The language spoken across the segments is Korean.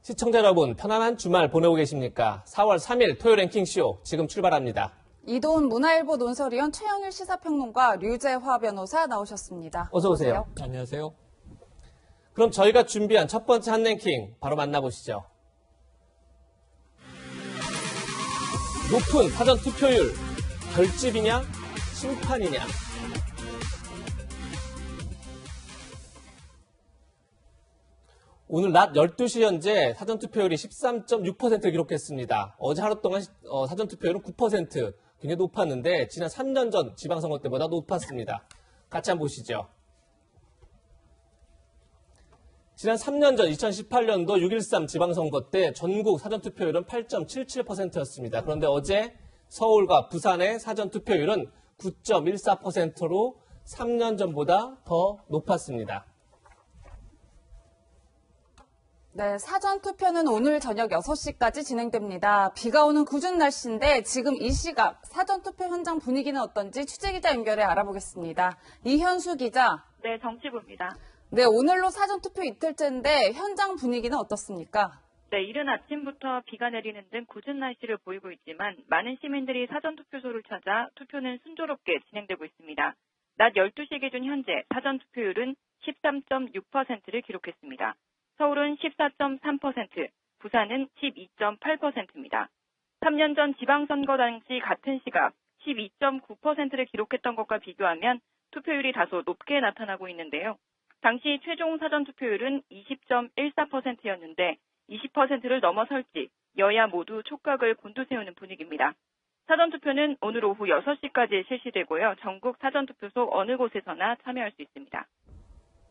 시청자 여러분, 편안한 주말 보내고 계십니까? 4월 3일 토요 랭킹쇼 지금 출발합니다. 이도훈 문화일보 논설위원, 최영일 시사평론가, 류재화 변호사 나오셨습니다. 어서 오세요. 안녕하세요. 그럼 저희가 준비한 첫 번째 한 랭킹 바로 만나보시죠. 높은 사전 투표율, 결집이냐, 심판이냐. 오늘 낮 12시 현재 사전투표율이 13.6%를 기록했습니다. 어제 하루 동안 사전투표율은 9%, 굉장히 높았는데 지난 3년 전 지방선거 때보다 높았습니다. 같이 한번 보시죠. 지난 3년 전 2018년도 6.13 지방선거 때 전국 사전투표율은 8.77%였습니다. 그런데 어제 서울과 부산의 사전투표율은 9.14%로 3년 전보다 더 높았습니다. 네, 사전투표는 오늘 저녁 6시까지 진행됩니다. 비가 오는 궂은 날씨인데 지금 이 시각 사전투표 현장 분위기는 어떤지 취재기자 연결해 알아보겠습니다. 이현수 기자. 네, 정치부입니다. 네, 오늘로 사전투표 이틀째인데 현장 분위기는 어떻습니까? 네, 이른 아침부터 비가 내리는 등 궂은 날씨를 보이고 있지만 많은 시민들이 사전투표소를 찾아 투표는 순조롭게 진행되고 있습니다. 낮 12시 기준 현재 사전투표율은 13.6%를 기록했습니다. 서울은 14.3%, 부산은 12.8%입니다. 3년 전 지방선거 당시 같은 시각 12.9%를 기록했던 것과 비교하면 투표율이 다소 높게 나타나고 있는데요. 당시 최종 사전투표율은 20.14%였는데 20%를 넘어설지 여야 모두 촉각을 곤두세우는 분위기입니다. 사전투표는 오늘 오후 6시까지 실시되고요. 전국 사전투표소 어느 곳에서나 참여할 수 있습니다.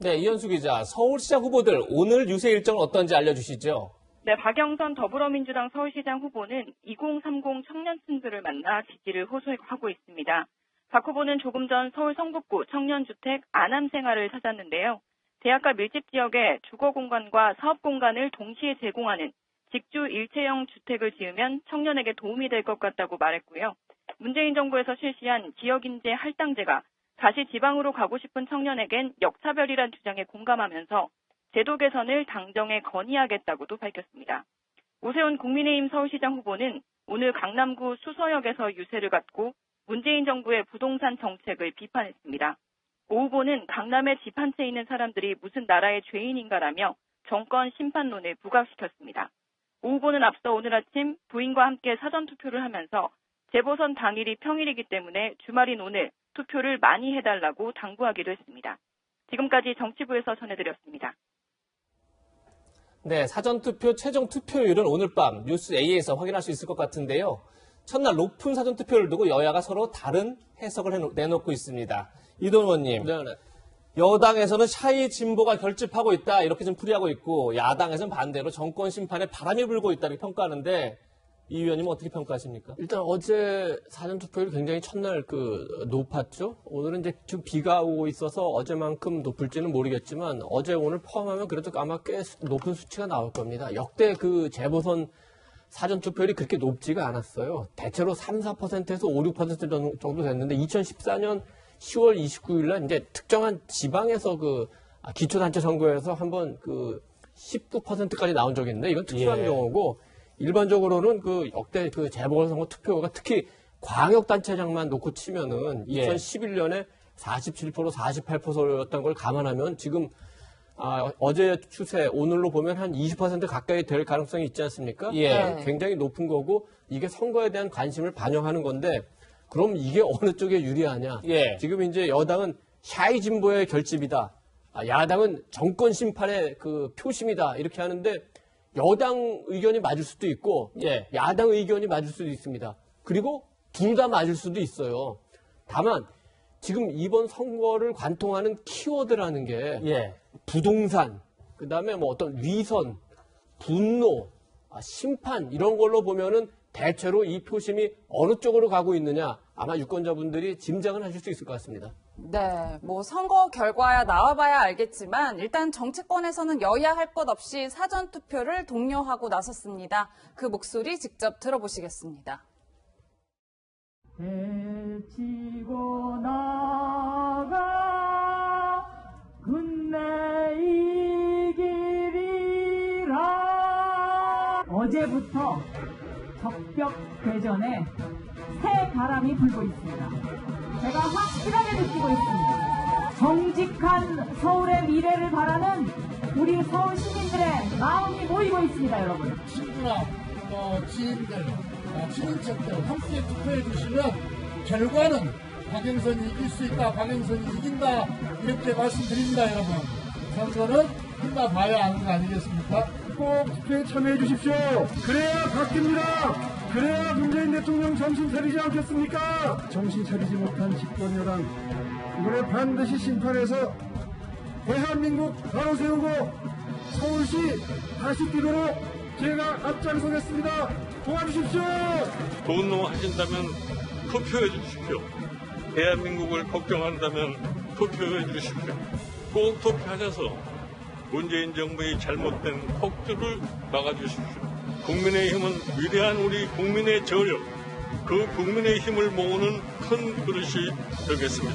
네, 이현수 기자, 서울시장 후보들 오늘 유세 일정은 어떤지 알려주시죠. 네, 박영선 더불어민주당 서울시장 후보는 2030 청년층들을 만나 지지를 호소하고 있습니다. 박 후보는 조금 전 서울 성북구 청년주택 안암생활을 찾았는데요. 대학가 밀집 지역에 주거 공간과 사업 공간을 동시에 제공하는 직주 일체형 주택을 지으면 청년에게 도움이 될 것 같다고 말했고요. 문재인 정부에서 실시한 지역인재 할당제가 다시 지방으로 가고 싶은 청년에겐 역차별이란 주장에 공감하면서 제도 개선을 당정에 건의하겠다고도 밝혔습니다. 오세훈 국민의힘 서울시장 후보는 오늘 강남구 수서역에서 유세를 갖고 문재인 정부의 부동산 정책을 비판했습니다. 오 후보는 강남에 집 한 채 있는 사람들이 무슨 나라의 죄인인가라며 정권 심판론을 부각시켰습니다. 오 후보는 앞서 오늘 아침 부인과 함께 사전투표를 하면서 재보선 당일이 평일이기 때문에 주말인 오늘 투표를 많이 해달라고 당부하기도 했습니다. 지금까지 정치부에서 전해드렸습니다. 네, 사전투표 최종 투표율은 오늘 밤 뉴스 A에서 확인할 수 있을 것 같은데요. 첫날 높은 사전투표를 두고 여야가 서로 다른 해석을 내놓고 있습니다. 이도훈 의원님, 네. 여당에서는 샤이 진보가 결집하고 있다 이렇게 좀 풀이하고 있고 야당에서는 반대로 정권 심판에 바람이 불고 있다 이렇게 평가하는데 이 의원님은 어떻게 평가하십니까? 일단 어제 사전투표율이 굉장히 첫날 높았죠. 오늘은 이제 좀 비가 오고 있어서 어제만큼 높을지는 모르겠지만 어제 오늘 포함하면 그래도 아마 꽤 높은 수치가 나올 겁니다. 역대 재보선 사전투표율이 그렇게 높지가 않았어요. 대체로 3, 4%에서 5, 6% 정도 됐는데 2014년 10월 29일 날 이제 특정한 지방에서 기초단체 선거에서 한번 19%까지 나온 적이 있는데 이건 특수한 경우고 일반적으로는 역대 재보궐선거 투표가 특히 광역단체장만 놓고 치면은 2011년에 47%, 48%였던 걸 감안하면 지금 어제 추세 오늘로 보면 한 20% 가까이 될 가능성이 있지 않습니까? 굉장히 높은 거고 이게 선거에 대한 관심을 반영하는 건데 그럼 이게 어느 쪽에 유리하냐? 지금 이제 여당은 샤이 진보의 결집이다. 야당은 정권 심판의 표심이다. 이렇게 하는데 여당 의견이 맞을 수도 있고 야당 의견이 맞을 수도 있습니다. 그리고 둘 다 맞을 수도 있어요. 다만 지금 이번 선거를 관통하는 키워드라는 게 부동산, 그다음에 어떤 위선, 분노, 심판 이런 걸로 보면은 대체로 이 표심이 어느 쪽으로 가고 있느냐 아마 유권자분들이 짐작은 하실 수 있을 것 같습니다. 네, 선거 결과야 나와봐야 알겠지만 일단 정치권에서는 여야 할 것 없이 사전투표를 독려하고 나섰습니다. 그 목소리 직접 들어보시겠습니다. 해치고 나가 끝내 이기리라 어제부터 적벽 대전에 새 바람이 불고 있습니다. 제가 확실하게 느끼고 있습니다. 정직한 서울의 미래를 바라는 우리 서울 시민들의 마음이 모이고 있습니다, 여러분. 친구나 지인들, 친인척들 함께 투표해 주시면 결과는 박영선이 이길 수 있다, 박영선이 이긴다 이렇게 말씀드립니다. 여러분, 선거는 끝나봐야 하는 거 아니겠습니까? 꼭 투표에 참여해 주십시오. 그래야 바뀝니다. 그래야 문재인 대통령 정신 차리지 않겠습니까? 정신 차리지 못한 집권 여당, 이번에 반드시 심판해서 대한민국 바로 세우고 서울시 다시 뛰도록 제가 앞장서겠습니다. 도와주십시오. 좋은 놈 하신다면 투표해 주십시오. 대한민국을 걱정한다면 투표해 주십시오. 꼭 투표하셔서 문재인 정부의 잘못된 폭주를 막아주십시오. 국민의힘은 위대한 우리 국민의 저력, 그 국민의 힘을 모으는 큰 그릇이 되겠습니다.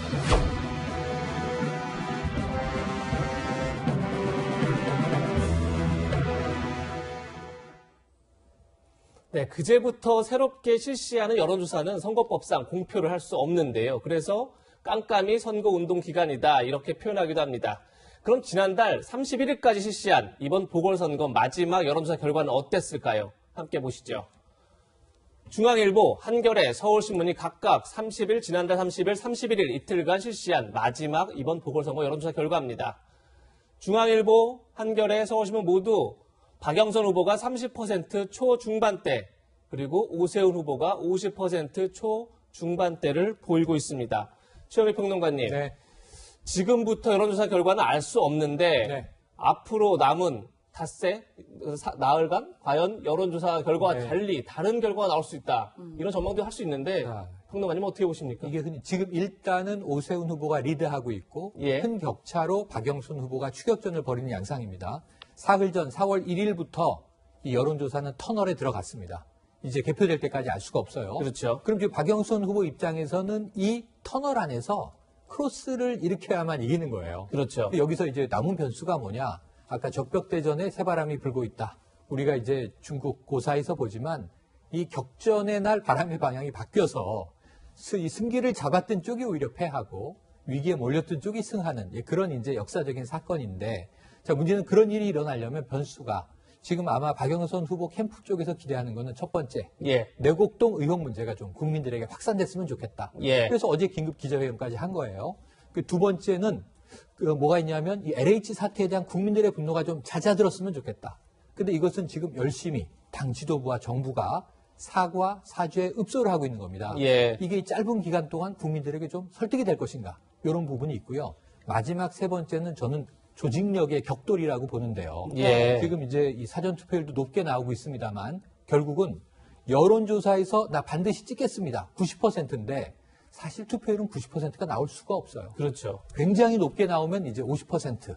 네, 그제부터 새롭게 실시하는 여론조사는 선거법상 공표를 할 수 없는데요. 그래서 깜깜이 선거운동 기간이다 이렇게 표현하기도 합니다. 그럼 지난달 31일까지 실시한 이번 보궐선거 마지막 여론조사 결과는 어땠을까요? 함께 보시죠. 중앙일보, 한겨레, 서울신문이 각각 30일, 지난달 30일, 31일 이틀간 실시한 마지막 이번 보궐선거 여론조사 결과입니다. 중앙일보, 한겨레, 서울신문 모두 박영선 후보가 30% 초중반대, 그리고 오세훈 후보가 50% 초중반대를 보이고 있습니다. 최영일 평론가님, 네. 지금부터 여론조사 결과는 알 수 없는데 네. 앞으로 남은 닷새, 나흘간 과연 여론조사 결과와 네. 달리 다른 결과가 나올 수 있다. 이런 전망도 할 수 있는데 자, 평론가님 어떻게 보십니까? 이게 지금 일단은 오세훈 후보가 리드하고 있고 예. 큰 격차로 박영순 후보가 추격전을 벌이는 양상입니다. 사흘 전 4월 1일부터 이 여론조사는 터널에 들어갔습니다. 이제 개표될 때까지 알 수가 없어요. 그렇죠. 그럼 지금 박영순 후보 입장에서는 이 터널 안에서 크로스를 일으켜야만 이기는 거예요. 그렇죠. 근데 여기서 이제 남은 변수가 뭐냐? 아까 적벽대전에 새바람이 불고 있다. 우리가 이제 중국 고사에서 보지만 이 격전의 날 바람의 방향이 바뀌어서 이 승기를 잡았던 쪽이 오히려 패하고 위기에 몰렸던 쪽이 승하는 그런 이제 역사적인 사건인데, 자, 문제는 그런 일이 일어나려면 변수가 지금 아마 박영선 후보 캠프 쪽에서 기대하는 거는 첫 번째, 예. 내곡동 의혹 문제가 좀 국민들에게 확산됐으면 좋겠다. 예. 그래서 어제 긴급 기자회견까지 한 거예요. 그 두 번째는 뭐가 있냐면 이 LH 사태에 대한 국민들의 분노가 좀 잦아들었으면 좋겠다. 근데 이것은 지금 열심히 당 지도부와 정부가 사과, 사죄에 읍소를 하고 있는 겁니다. 예. 이게 짧은 기간 동안 국민들에게 좀 설득이 될 것인가, 이런 부분이 있고요. 마지막 세 번째는 저는 조직력의 격돌이라고 보는데요. 예. 지금 이제 이 사전투표율도 높게 나오고 있습니다만 결국은 여론조사에서 나 반드시 찍겠습니다. 90%인데 사실 투표율은 90%가 나올 수가 없어요. 그렇죠. 굉장히 높게 나오면 이제 50%,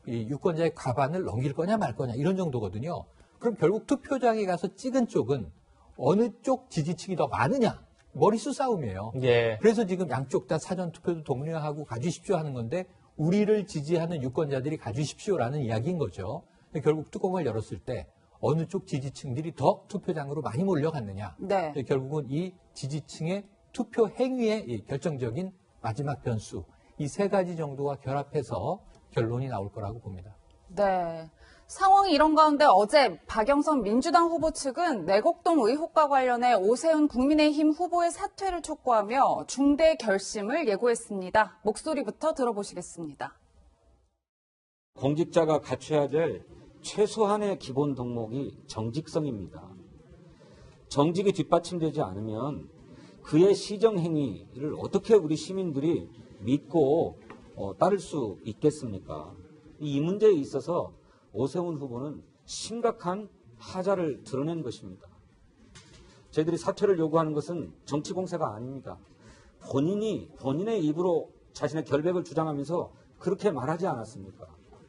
이 유권자의 과반을 넘길 거냐 말 거냐 이런 정도거든요. 그럼 결국 투표장에 가서 찍은 쪽은 어느 쪽 지지층이 더 많으냐, 머리수 싸움이에요. 예. 그래서 지금 양쪽 다 사전투표도 독려하고 가주십시오 하는 건데 우리를 지지하는 유권자들이 가주십시오라는 이야기인 거죠. 결국 뚜껑을 열었을 때 어느 쪽 지지층들이 더 투표장으로 많이 몰려갔느냐. 네. 결국은 이 지지층의 투표 행위의 이 결정적인 마지막 변수, 이 세 가지 정도가 결합해서 결론이 나올 거라고 봅니다. 네. 상황이 이런 가운데 어제 박영선 민주당 후보 측은 내곡동 의혹과 관련해 오세훈 국민의힘 후보의 사퇴를 촉구하며 중대 결심을 예고했습니다. 목소리부터 들어보시겠습니다. 공직자가 갖춰야 될 최소한의 기본 덕목이 정직성입니다. 정직이 뒷받침되지 않으면 그의 시정행위를 어떻게 우리 시민들이 믿고 따를 수 있겠습니까? 이 문제에 있어서 오세훈 후보는 심각한 하자를 드러낸 것입니다. 저희들이 사퇴를 요구하는 것은 정치 공세가 아닙니다. 본인의 입으로 자신의 결백을 주장하면서 그렇게 말하지 않았습니까?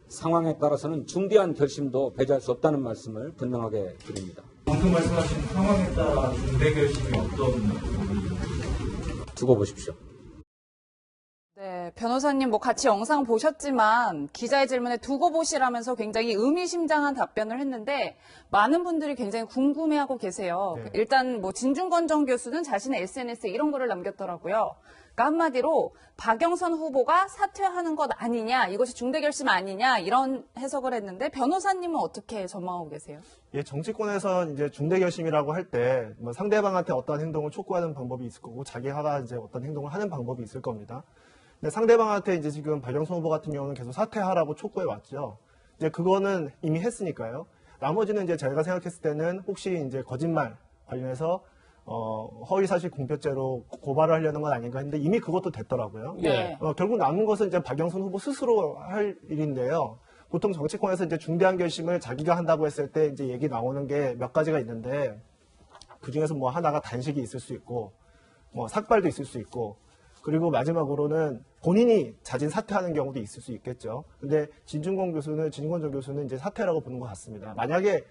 상황에 따라서는 중대한 결심도 배제할 수 없다는 말씀을 분명하게 드립니다. 방금 말씀하신 상황에 따라 중대 결심이 어떤 부분이 두고 보십시오. 네, 변호사님 뭐 같이 영상 보셨지만 기자의 질문에 두고 보시라면서 굉장히 의미심장한 답변을 했는데 많은 분들이 굉장히 궁금해하고 계세요. 네. 일단 뭐 진중권 전 교수는 자신의 SNS에 이런 거를 남겼더라고요. 그러니까 한마디로 박영선 후보가 사퇴하는 것 아니냐, 이것이 중대 결심 아니냐 이런 해석을 했는데 변호사님은 어떻게 전망하고 계세요? 예, 정치권에서 이제 중대 결심이라고 할 때 뭐 상대방한테 어떤 행동을 촉구하는 방법이 있을 거고 자기가 이제 어떤 행동을 하는 방법이 있을 겁니다. 근데 상대방한테 이제 지금 박영선 후보 같은 경우는 계속 사퇴하라고 촉구해 왔죠. 이제 그거는 이미 했으니까요. 나머지는 이제 저희가 생각했을 때는 혹시 이제 거짓말 관련해서 허위사실 공표죄로 고발을 하려는 건 아닌가 했는데 이미 그것도 됐더라고요. 네. 결국 남은 것은 이제 박영선 후보 스스로 할 일인데요. 보통 정치권에서 이제 중대한 결심을 자기가 한다고 했을 때 이제 얘기 나오는 게 몇 가지가 있는데 그 중에서 뭐 하나가 단식이 있을 수 있고 뭐 삭발도 있을 수 있고 그리고 마지막으로는 본인이 자진 사퇴하는 경우도 있을 수 있겠죠. 근데 진중권 전 교수는 이제 사퇴라고 보는 것 같습니다. 만약에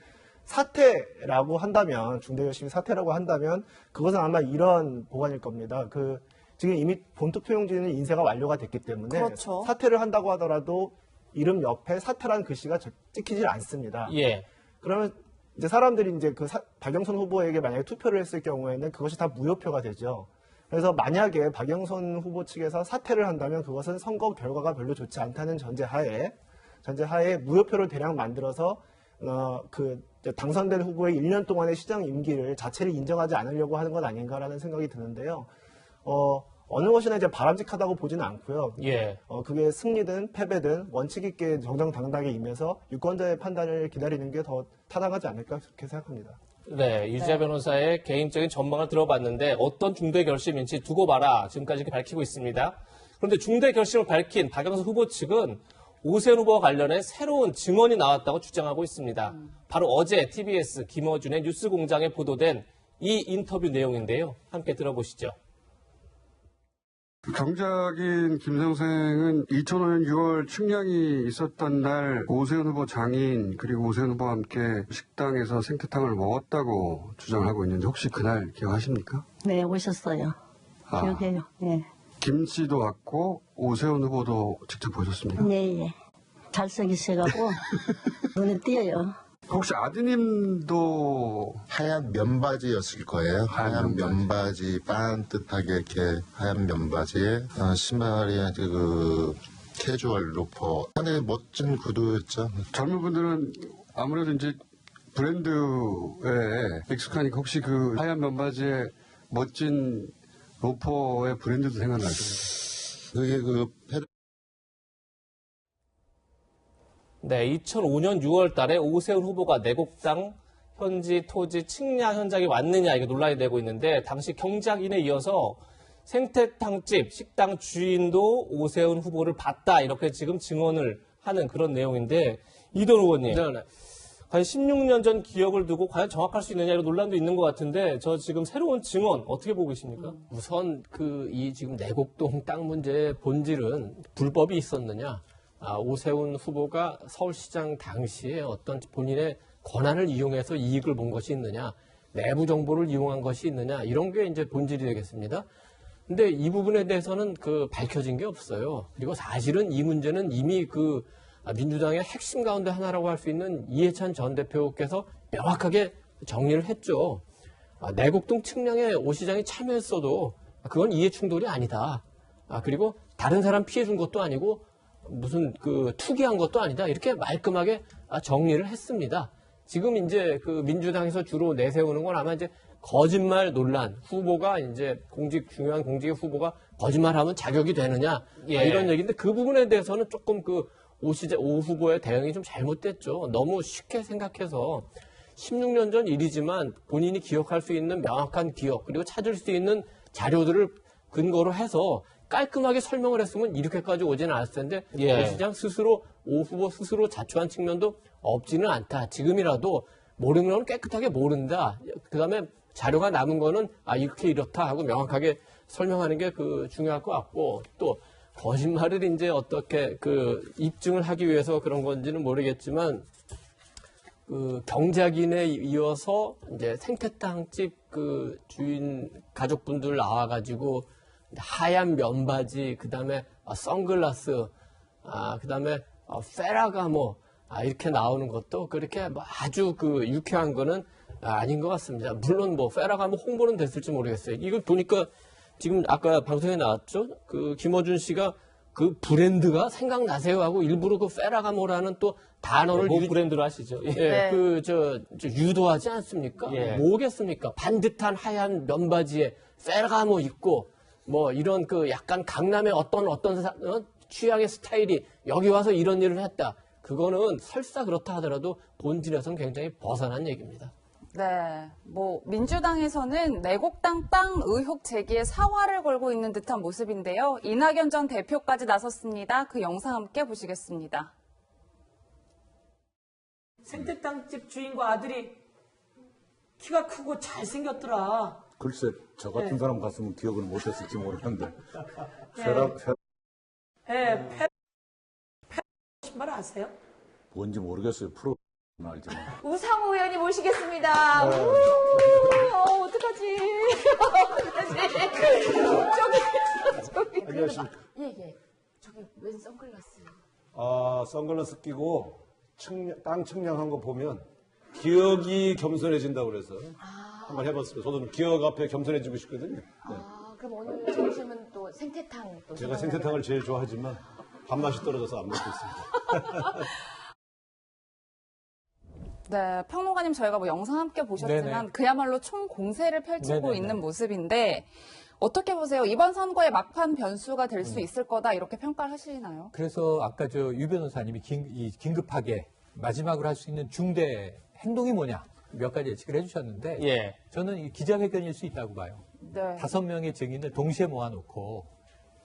사퇴라고 한다면, 중대결심이 사퇴라고 한다면, 그것은 아마 이런 보관일 겁니다. 지금 이미 본투표용지는 인쇄가 완료가 됐기 때문에, 그렇죠. 사퇴를 한다고 하더라도 이름 옆에 사퇴라는 글씨가 찍히질 않습니다. 예. 그러면 이제 사람들이 이제 박영선 후보에게 만약에 투표를 했을 경우에는 그것이 다 무효표가 되죠. 그래서 만약에 박영선 후보 측에서 사퇴를 한다면 그것은 선거 결과가 별로 좋지 않다는 전제하에 무효표를 대량 만들어서 당선된 후보의 1년 동안의 시장 임기를 자체를 인정하지 않으려고 하는 건 아닌가라는 생각이 드는데요. 어느 것이나 이제 바람직하다고 보지는 않고요. 예. 그게 승리든 패배든 원칙 있게 정정당당하게 임해서 유권자의 판단을 기다리는 게 더 타당하지 않을까 그렇게 생각합니다. 네, 유지아 변호사의 개인적인 전망을 들어봤는데 어떤 중대 결심인지 두고 봐라 지금까지 이렇게 밝히고 있습니다. 그런데 중대 결심을 밝힌 박영선 후보 측은 오세훈 후보와 관련해 새로운 증언이 나왔다고 주장하고 있습니다. 바로 어제 TBS 김어준의 뉴스공장에 보도된 이 인터뷰 내용인데요. 함께 들어보시죠. 경작인 김 선생은 2005년 6월 측량이 있었던 날 오세훈 후보 장인 그리고 오세훈 후보와 함께 식당에서 생태탕을 먹었다고 주장하고 있는데 혹시 그날 기억하십니까? 네, 오셨어요. 기억해요. 예. 김 씨도 왔고 오세훈 후보도 직접 보셨습니까? 예. 잘생기셔가고 눈에 띄어요. 혹시 아드님도 하얀 면바지였을 거예요. 하얀 면바지, 반듯하게 이렇게 하얀 면바지에 신발이 캐주얼 로퍼. 상당히 멋진 구두였죠. 젊은 분들은 아무래도 이제 브랜드에 익숙하니까 혹시 그 하얀 면바지에 멋진 로퍼의 브랜드도 생각나죠? 그게 네, 2005년 6월 달에 오세훈 후보가 내곡당 현지 토지 측량 현장에 왔느냐 이게 논란이 되고 있는데 당시 경작인에 이어서 생태탕집 식당 주인도 오세훈 후보를 봤다 이렇게 지금 증언을 하는 그런 내용인데 이돈 의원님. 네. 과연 16년 전 기억을 두고 과연 정확할 수 있느냐 이런 논란도 있는 것 같은데 저 지금 새로운 증언 어떻게 보고 계십니까? 우선 이 지금 내곡동 땅 문제의 본질은 불법이 있었느냐. 오세훈 후보가 서울시장 당시에 어떤 본인의 권한을 이용해서 이익을 본 것이 있느냐, 내부 정보를 이용한 것이 있느냐, 이런 게 이제 본질이 되겠습니다. 근데 이 부분에 대해서는 밝혀진 게 없어요. 그리고 사실은 이 문제는 이미 민주당의 핵심 가운데 하나라고 할 수 있는 이해찬 전 대표께서 명확하게 정리를 했죠. 내곡동 측량에 오 시장이 참여했어도 그건 이해 충돌이 아니다. 그리고 다른 사람 피해 준 것도 아니고 무슨 투기한 것도 아니다. 이렇게 말끔하게 정리를 했습니다. 지금 이제 민주당에서 주로 내세우는 건 아마 이제 거짓말 논란, 후보가 이제 중요한 공직의 후보가 거짓말하면 자격이 되느냐 이런 얘기인데 그 부분에 대해서는 조금 오 후보의 대응이 좀 잘못됐죠. 너무 쉽게 생각해서 16년 전 일이지만 본인이 기억할 수 있는 명확한 기억 그리고 찾을 수 있는 자료들을 근거로 해서 깔끔하게 설명을 했으면 이렇게까지 오지는 않았을 텐데 오 시장 스스로 오 후보 스스로 자초한 측면도 없지는 않다. 지금이라도 모르는 건 깨끗하게 모른다. 그다음에 자료가 남은 거는 이렇다 하고 명확하게 설명하는 게 중요할 것 같고 또 거짓말을 이제 어떻게 입증을 하기 위해서 그런 건지는 모르겠지만 경작인에 이어서 이제 생태탕집 주인 가족분들 나와가지고 하얀 면바지, 그 다음에 선글라스, 그다음에 페라가모 이렇게 나오는 것도 그렇게 뭐 아주 그 유쾌한 거는 아닌 것 같습니다. 물론 뭐 페라가모 홍보는 됐을지 모르겠어요. 이거 보니까 지금 아까 방송에 나왔죠? 그 김어준 씨가 그 브랜드가 생각나세요 하고 일부러 그 페라가모라는 또 단어를 뭐 브랜드로 하시죠? 예. 예, 유도하지 않습니까? 예. 뭐겠습니까? 반듯한 하얀 면바지에 페라가모 입고 뭐 이런 그 약간 강남의 어떤 취향의 스타일이 여기 와서 이런 일을 했다. 그거는 설사 그렇다 하더라도 본질에서는 굉장히 벗어난 얘기입니다. 네, 민주당에서는 내곡당 땅 의혹 제기에 사활을 걸고 있는 듯한 모습인데요. 이낙연 전 대표까지 나섰습니다. 그 영상 함께 보시겠습니다. 생태땅집 주인과 아들이 키가 크고 잘생겼더라. 글쎄, 저 같은 네. 사람 갔으면 기억을 못했을지 모르겠는데. 네, 말 아세요? 뭔지 모르겠어요. 프로 알지만. 우상호 의원님 모시겠습니다. 네. 어떡하지? 저기. 안녕하십니까. 예. 저기 웬 선글라스. 선글라스 끼고 땅 측량한 거 보면 기억이 겸손해진다고 그래서 한번 해봤습니다. 저도 기억 앞에 겸손해지고 싶거든요. 네. 그럼 오늘 점심은 또 생태탕 또. 제가 생태탕을 제일 좋아하지만 밥맛이 떨어져서 안 먹고 있습니다. 네, 평론가님 저희가 영상 함께 보셨지만 네네. 그야말로 총공세를 펼치고 네네네. 있는 모습인데 어떻게 보세요? 이번 선거의 막판 변수가 될 수 있을 거다 이렇게 평가를 하시나요? 그래서 아까 유 변호사님이 긴급하게 마지막으로 할 수 있는 중대 행동이 뭐냐 몇 가지 예측을 해주셨는데 예. 저는 이 기자회견일 수 있다고 봐요. 네. 5명의 증인을 동시에 모아놓고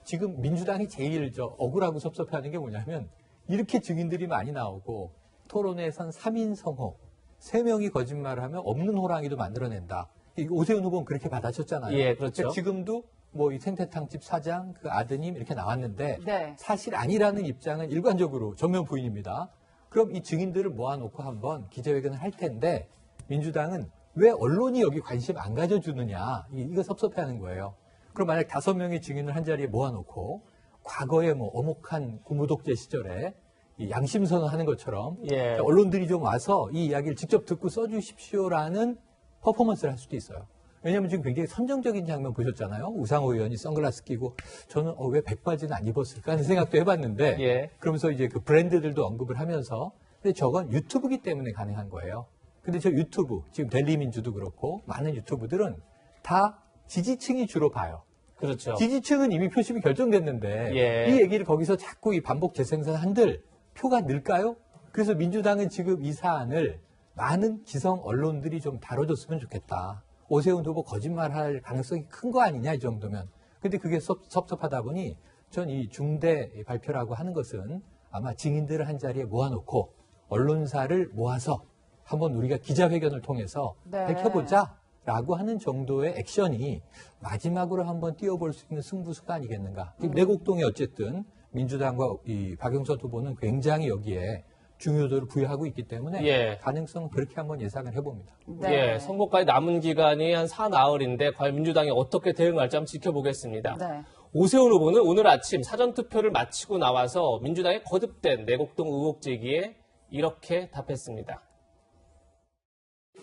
지금 민주당이 제일 억울하고 섭섭해하는 게 뭐냐면 이렇게 증인들이 많이 나오고 토론회에선 3인 성호 3명이 거짓말을 하면 없는 호랑이도 만들어낸다. 오세훈 후보는 그렇게 받아쳤잖아요. 예, 그렇죠. 지금도 이 생태탕집 사장, 그 아드님 이렇게 나왔는데 네. 사실 아니라는 입장은 일관적으로 전면 부인입니다. 그럼 이 증인들을 모아놓고 한번 기자회견을 할 텐데 민주당은 왜 언론이 여기 관심 안 가져주느냐 이거 섭섭해하는 거예요. 그럼 만약 5명의 증인을 한 자리에 모아놓고 과거에 어목한 고무독재 시절에 이 양심선언 하는 것처럼 예. 언론들이 좀 와서 이 이야기를 직접 듣고 써주십시오라는 퍼포먼스를 할 수도 있어요. 왜냐하면 지금 굉장히 선정적인 장면 보셨잖아요. 우상호 의원이 선글라스 끼고 저는 왜 백바지는 안 입었을까 하는 생각도 해봤는데 예. 그러면서 이제 그 브랜드들도 언급을 하면서 근데 저건 유튜브기 때문에 가능한 거예요. 근데 저 유튜브 지금 델리민주도 그렇고 많은 유튜브들은 다 지지층이 주로 봐요. 그렇죠. 지지층은 이미 표심이 결정됐는데 예. 이 얘기를 거기서 자꾸 이 반복 재생산 한들 표가 늘까요? 그래서 민주당은 지금 이 사안을 많은 기성 언론들이 좀 다뤄줬으면 좋겠다. 오세훈 후보 거짓말할 가능성이 큰 거 아니냐 이 정도면. 근데 그게 섭섭하다 보니 전 이 중대 발표라고 하는 것은 아마 증인들을 한 자리에 모아놓고 언론사를 모아서 한번 우리가 기자회견을 통해서 네. 밝혀보자라고 하는 정도의 액션이 마지막으로 한번 띄워볼 수 있는 승부수가 아니겠는가. 내곡동에 어쨌든 민주당과 이 박영선 후보는 굉장히 여기에 중요도를 부여하고 있기 때문에 예. 가능성은 그렇게 한번 예상을 해봅니다. 네. 예, 선거까지 남은 기간이 한 4나흘인데 과연 민주당이 어떻게 대응할지 한번 지켜보겠습니다. 네. 오세훈 후보는 오늘 아침 사전투표를 마치고 나와서 민주당의 거듭된 내곡동 의혹 제기에 이렇게 답했습니다.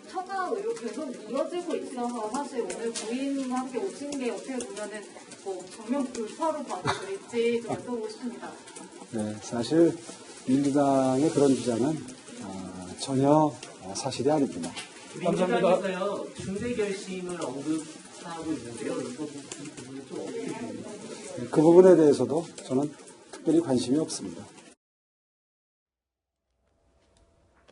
처가 의료 계속 이어지고 있어서 사실 오늘 부인과 함께 오신 게 어떻게 보면은 정면 불사로 받아들일지 여쭤보고 싶습니다. 네, 사실 민주당의 그런 주장은 전혀 사실이 아닙니다. 민주당에서요 중대 결심을 언급하고 있는데요. 이거 부분은 좀 어떻게 보십니까? 그 부분에 대해서도 저는 특별히 관심이 없습니다.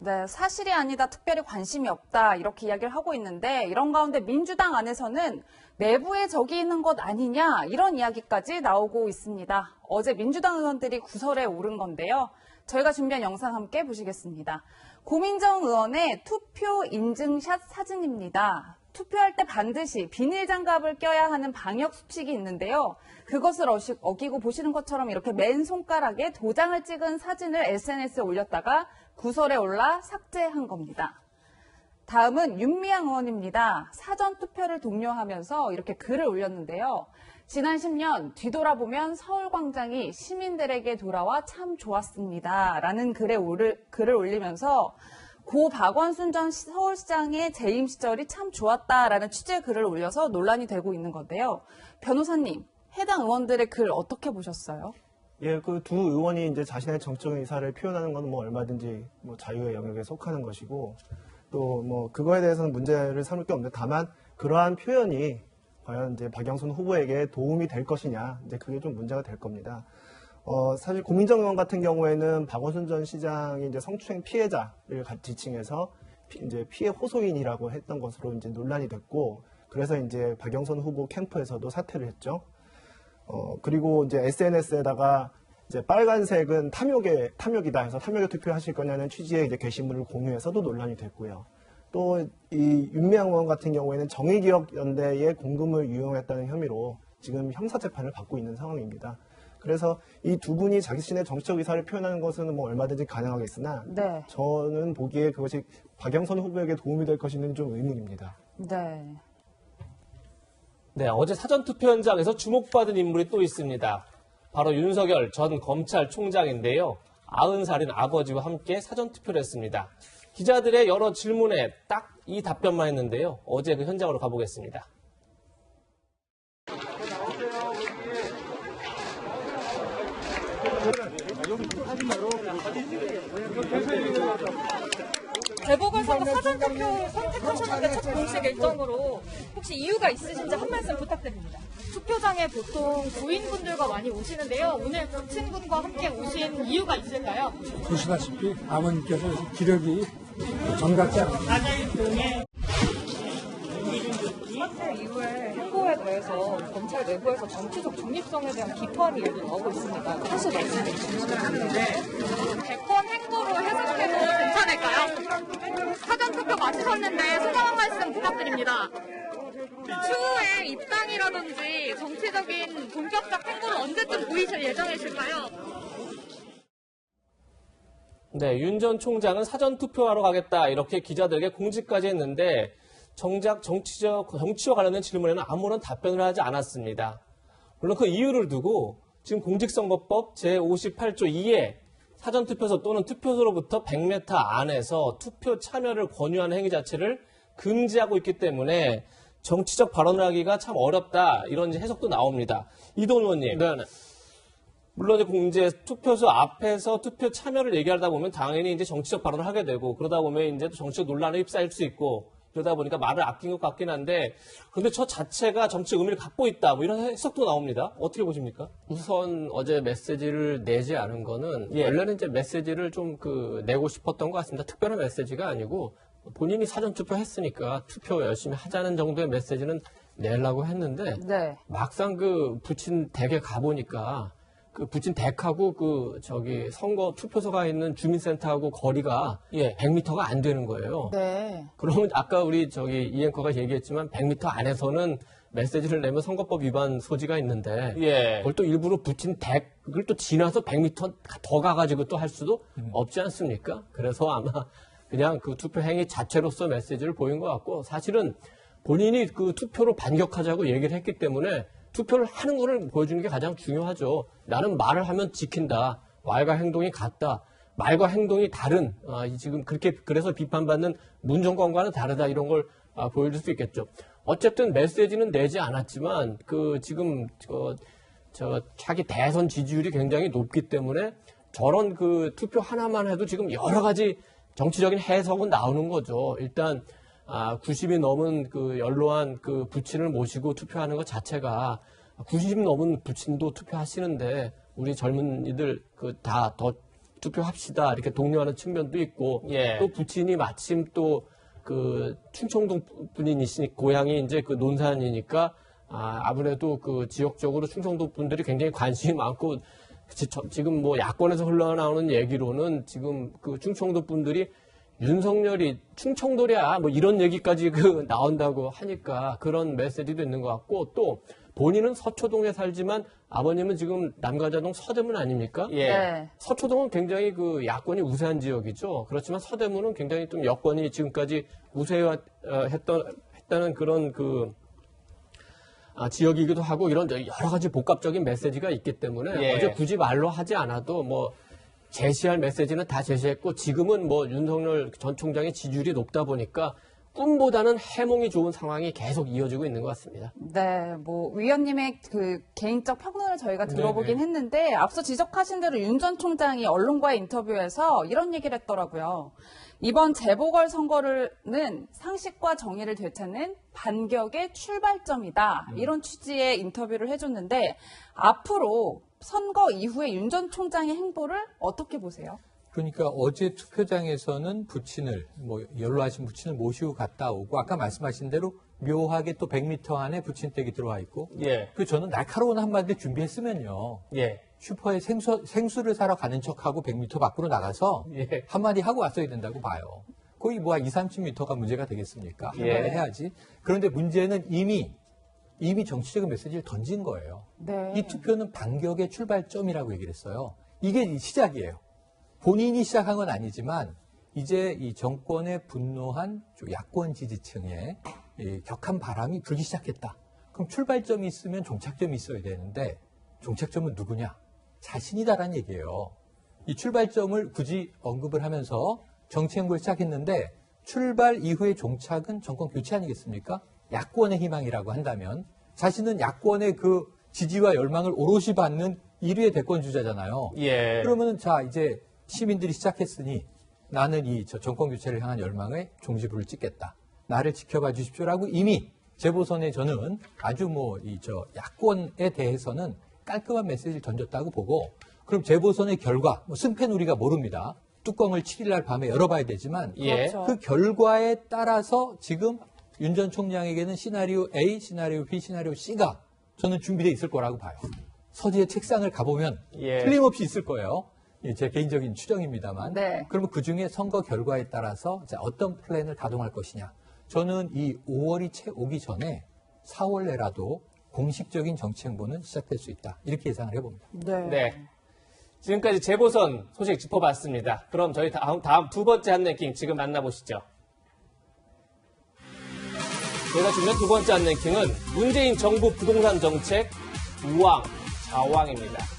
네, 사실이 아니다, 특별히 관심이 없다 이렇게 이야기를 하고 있는데 이런 가운데 민주당 안에서는 내부에 적이 있는 것 아니냐 이런 이야기까지 나오고 있습니다. 어제 민주당 의원들이 구설에 오른 건데요. 저희가 준비한 영상 함께 보시겠습니다. 고민정 의원의 투표 인증샷 사진입니다. 투표할 때 반드시 비닐장갑을 껴야 하는 방역 수칙이 있는데요. 그것을 어기고 보시는 것처럼 이렇게 맨손가락에 도장을 찍은 사진을 SNS에 올렸다가 구설에 올라 삭제한 겁니다. 다음은 윤미향 의원입니다. 사전투표를 독려하면서 이렇게 글을 올렸는데요. 지난 10년 뒤돌아보면 서울광장이 시민들에게 돌아와 참 좋았습니다. 라는 글을 올리면서 고 박원순 전 서울시장의 재임 시절이 참 좋았다라는 취재 글을 올려서 논란이 되고 있는 건데요. 변호사님, 해당 의원들의 글 어떻게 보셨어요? 예, 그 두 의원이 이제 자신의 정적 의사를 표현하는 건 뭐 얼마든지 뭐 자유의 영역에 속하는 것이고 또 뭐 그거에 대해서는 문제를 삼을 게 없는데 다만 그러한 표현이 과연 이제 박영선 후보에게 도움이 될 것이냐 이제 그게 좀 문제가 될 겁니다. 사실 고민정 의원 같은 경우에는 박원순 전 시장이 이제 성추행 피해자를 지칭해서 이제 피해 호소인이라고 했던 것으로 이제 논란이 됐고 그래서 이제 박영선 후보 캠프에서도 사퇴를 했죠. 그리고 이제 SNS에다가 이제 빨간색은 탐욕이다 해서 탐욕에 투표하실 거냐는 취지의 이제 게시물을 공유해서도 논란이 됐고요. 또 이 윤미향 의원 같은 경우에는 정의기억연대의 공금을 유용했다는 혐의로 지금 형사재판을 받고 있는 상황입니다. 그래서 이 두 분이 자신의 정치적 의사를 표현하는 것은 뭐 얼마든지 가능하겠으나 네. 저는 보기에 그것이 박영선 후보에게 도움이 될 것인지는 좀 의문입니다. 네. 네, 어제 사전투표 현장에서 주목받은 인물이 또 있습니다. 바로 윤석열 전 검찰총장인데요. 90살인 아버지와 함께 사전투표를 했습니다. 기자들의 여러 질문에 딱 이 답변만 했는데요. 어제 그 현장으로 가보겠습니다. 재보궐선거 사전투표 선택하셨는데 첫 공식 일정으로 혹시 이유가 있으신지 한 말씀 부탁드립니다. 투표장에 보통 부인분들과 많이 오시는데요. 오늘 부친분과 함께 오신 이유가 있을까요? 보시다시피 아버님께서 기력이 정답지 않습니다. 사태 이후에 행보에 대해서 검찰 내부에서 정치적 중립성에 대한 비판이 나오고 있습니다. 사실 말씀해 주시는데 대권 행보로 해석해도 괜찮을까요? 사전투표 마치셨는데 소감 한 말씀 부탁드립니다. 추후에 입당이라든지 정치적인 본격적 행보를 언제쯤 보이실 예정이실까요? 네, 윤 전 총장은 사전투표하러 가겠다 이렇게 기자들에게 공지까지 했는데 정작 정치와 관련된 질문에는 아무런 답변을 하지 않았습니다. 물론 그 이유를 두고 지금 공직선거법 제58조 2에 사전투표소 또는 투표소로부터 100m 안에서 투표 참여를 권유하는 행위 자체를 금지하고 있기 때문에 정치적 발언을 하기가 참 어렵다 이런 해석도 나옵니다. 이동 의원님. 네. 물론 이제 투표소 앞에서 투표 참여를 얘기하다 보면 당연히 이제 정치적 발언을 하게 되고 그러다 보면 이제 또 정치적 논란에 휩싸일 수 있고 그러다 보니까 말을 아낀 것 같긴 한데 그런데 저 자체가 정치적 의미를 갖고 있다 뭐 이런 해석도 나옵니다. 어떻게 보십니까? 우선 어제 메시지를 내지 않은 거는 원래는 이제 메시지를 좀 내고 싶었던 것 같습니다. 특별한 메시지가 아니고 본인이 사전투표 했으니까 투표 열심히 하자는 정도의 메시지는 내려고 했는데 네. 막상 부친 댁에 가보니까 부친 댁하고 선거 투표소가 있는 주민센터하고 거리가 100m가 안 되는 거예요. 네. 그러면 아까 우리 이 앵커가 얘기했지만 100m 안에서는 메시지를 내면 선거법 위반 소지가 있는데 그걸 또 일부러 부친 댁을 또 지나서 100m 더 가가지고 또 할 수도 없지 않습니까? 그래서 아마 그냥 투표 행위 자체로서 메시지를 보인 것 같고 사실은 본인이 투표로 반격하자고 얘기를 했기 때문에 투표를 하는 거를 보여주는 게 가장 중요하죠. 나는 말을 하면 지킨다. 말과 행동이 같다. 말과 행동이 다른 지금 그래서 비판받는 문정권과는 다르다 이런 걸 보여줄 수 있겠죠. 어쨌든 메시지는 내지 않았지만 지금 자기 대선 지지율이 굉장히 높기 때문에 저런 투표 하나만 해도 지금 여러 가지 정치적인 해석은 나오는 거죠. 일단 90이 넘은 연로한 부친을 모시고 투표하는 것 자체가 90 넘은 부친도 투표하시는데 우리 젊은이들 다 더 투표합시다 이렇게 독려하는 측면도 있고 또 부친이 마침 또 충청도 분이시니 고향이 이제 논산이니까 아무래도 지역적으로 충청도 분들이 굉장히 관심이 많고 지금 뭐 야권에서 흘러나오는 얘기로는 지금 충청도 분들이 윤석열이 충청도랴 뭐 이런 얘기까지 나온다고 하니까 그런 메시지도 있는 것 같고 또 본인은 서초동에 살지만 아버님은 지금 남가자동 서대문 아닙니까? 네. 서초동은 굉장히 야권이 우세한 지역이죠. 그렇지만 서대문은 굉장히 좀 여권이 지금까지 우세했다는 그런 지역이기도 하고 이런 여러 가지 복합적인 메시지가 있기 때문에 예. 어제 굳이 말로 하지 않아도 뭐 제시할 메시지는 다 제시했고 지금은 뭐 윤석열 전 총장의 지지율이 높다 보니까 꿈보다는 해몽이 좋은 상황이 계속 이어지고 있는 것 같습니다. 네, 뭐 위원님의 그 개인적 평론을 저희가 들어보긴 했는데 앞서 지적하신 대로 윤 전 총장이 언론과의 인터뷰에서 이런 얘기를 했더라고요. 이번 재보궐선거는 상식과 정의를 되찾는 반격의 출발점이다. 이런 취지의 인터뷰를 해줬는데 앞으로 선거 이후에 윤 전 총장의 행보를 어떻게 보세요? 그러니까 어제 투표장에서는 연로하신 부친을 모시고 갔다 오고 아까 말씀하신 대로 묘하게 또 100m 안에 부친댁이 들어와 있고 예. 그 저는 날카로운 한마디 준비했으면요. 예. 슈퍼에 생수를 사러 가는 척하고 100m 밖으로 나가서 예. 한마디 하고 왔어야 된다고 봐요. 거의 뭐 2-30m가 문제가 되겠습니까? 예. 한마디 해야지. 그런데 문제는 이미 정치적인 메시지를 던진 거예요. 네. 이 투표는 반격의 출발점이라고 얘기를 했어요. 이게 시작이에요. 본인이 시작한 건 아니지만 이제 이 정권에 분노한 야권 지지층의 이 격한 바람이 불기 시작했다. 그럼 출발점이 있으면 종착점이 있어야 되는데 종착점은 누구냐? 자신이다라는 얘기예요. 이 출발점을 굳이 언급을 하면서 정치 행보를 시작했는데 출발 이후의 종착은 정권 교체 아니겠습니까? 야권의 희망이라고 한다면 자신은 야권의 그 지지와 열망을 오롯이 받는 1위의 대권 주자잖아요. 예. 그러면 자 이제 시민들이 시작했으니 나는 이 정권 교체를 향한 열망에 종지부를 찍겠다. 나를 지켜봐 주십시오라고 이미 재보선에 저는 아주 야권에 대해서는 깔끔한 메시지를 던졌다고 보고 그럼 재보선의 결과 승패는 우리가 모릅니다. 뚜껑을 7일날 밤에 열어봐야 되지만 예. 그 결과에 따라서 지금 윤 전 총장에게는 시나리오 A, 시나리오 B, 시나리오 C가 저는 준비되어 있을 거라고 봐요. 서재의 책상을 가보면 예. 틀림없이 있을 거예요. 제 개인적인 추정입니다만. 네. 그러면 그중에 선거 결과에 따라서 어떤 플랜을 가동할 것이냐. 저는 이 5월이 채 오기 전에 4월 내라도 공식적인 정치 행보는 시작될 수 있다. 이렇게 예상을 해봅니다. 네. 지금까지 재보선 소식 짚어봤습니다. 그럼 저희 다음 두 번째 한랭킹 지금 만나보시죠. 저희가 준비한 두 번째 한랭킹은 문재인 정부 부동산 정책 우왕좌왕입니다.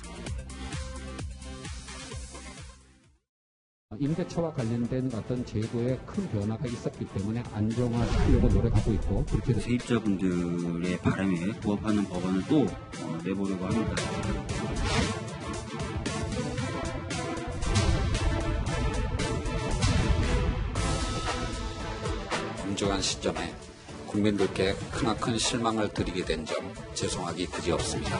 임대차와 관련된 어떤 제도에 큰 변화가 있었기 때문에 안정화하려고 노력하고 있고 그렇게 세입자분들의 바람에 부합하는 법안을 또 내보려고 합니다. 엄중한 시점에 국민들께 크나큰 실망을 드리게 된 점 죄송하기 그지없습니다.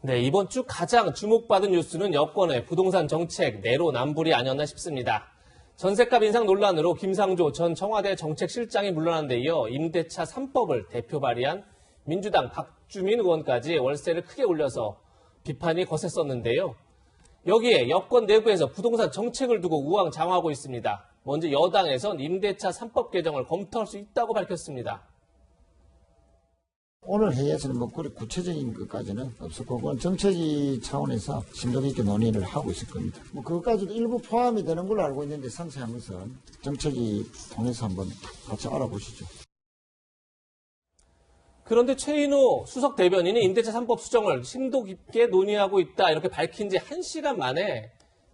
네, 이번 주 가장 주목받은 뉴스는 여권의 부동산 정책 내로남불이 아니었나 싶습니다. 전셋값 인상 논란으로 김상조 전 청와대 정책실장이 물러난 데 이어 임대차 3법을 대표 발의한 민주당 박주민 의원까지 월세를 크게 올려서 비판이 거셌었는데요. 여기에 여권 내부에서 부동산 정책을 두고 우왕좌왕하고 있습니다. 먼저 여당에선 임대차 3법 개정을 검토할 수 있다고 밝혔습니다. 오늘 회의에서는 뭐 구체적인 것까지는 없었고 그건 정책위 차원에서 심도 있게 논의를 하고 있을 겁니다. 뭐 그것까지도 일부 포함이 되는 걸로 알고 있는데 상세한 것은 정책위 통해서 한번 같이 알아보시죠. 그런데 최인호 수석 대변인이 임대차 3법 수정을 심도 깊게 논의하고 있다 이렇게 밝힌 지 1시간 만에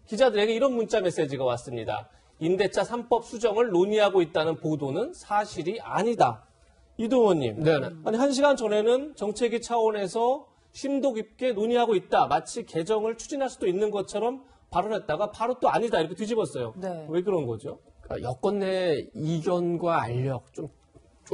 기자들에게 이런 문자 메시지가 왔습니다. 임대차 3법 수정을 논의하고 있다는 보도는 사실이 아니다. 이동호님, 아니 1시간 전에는 정책위 차원에서 심도 깊게 논의하고 있다. 마치 개정을 추진할 수도 있는 것처럼 발언했다가 바로 또 아니다 이렇게 뒤집었어요. 네. 왜 그런 거죠? 그러니까 여권 내 이견과 알력 좀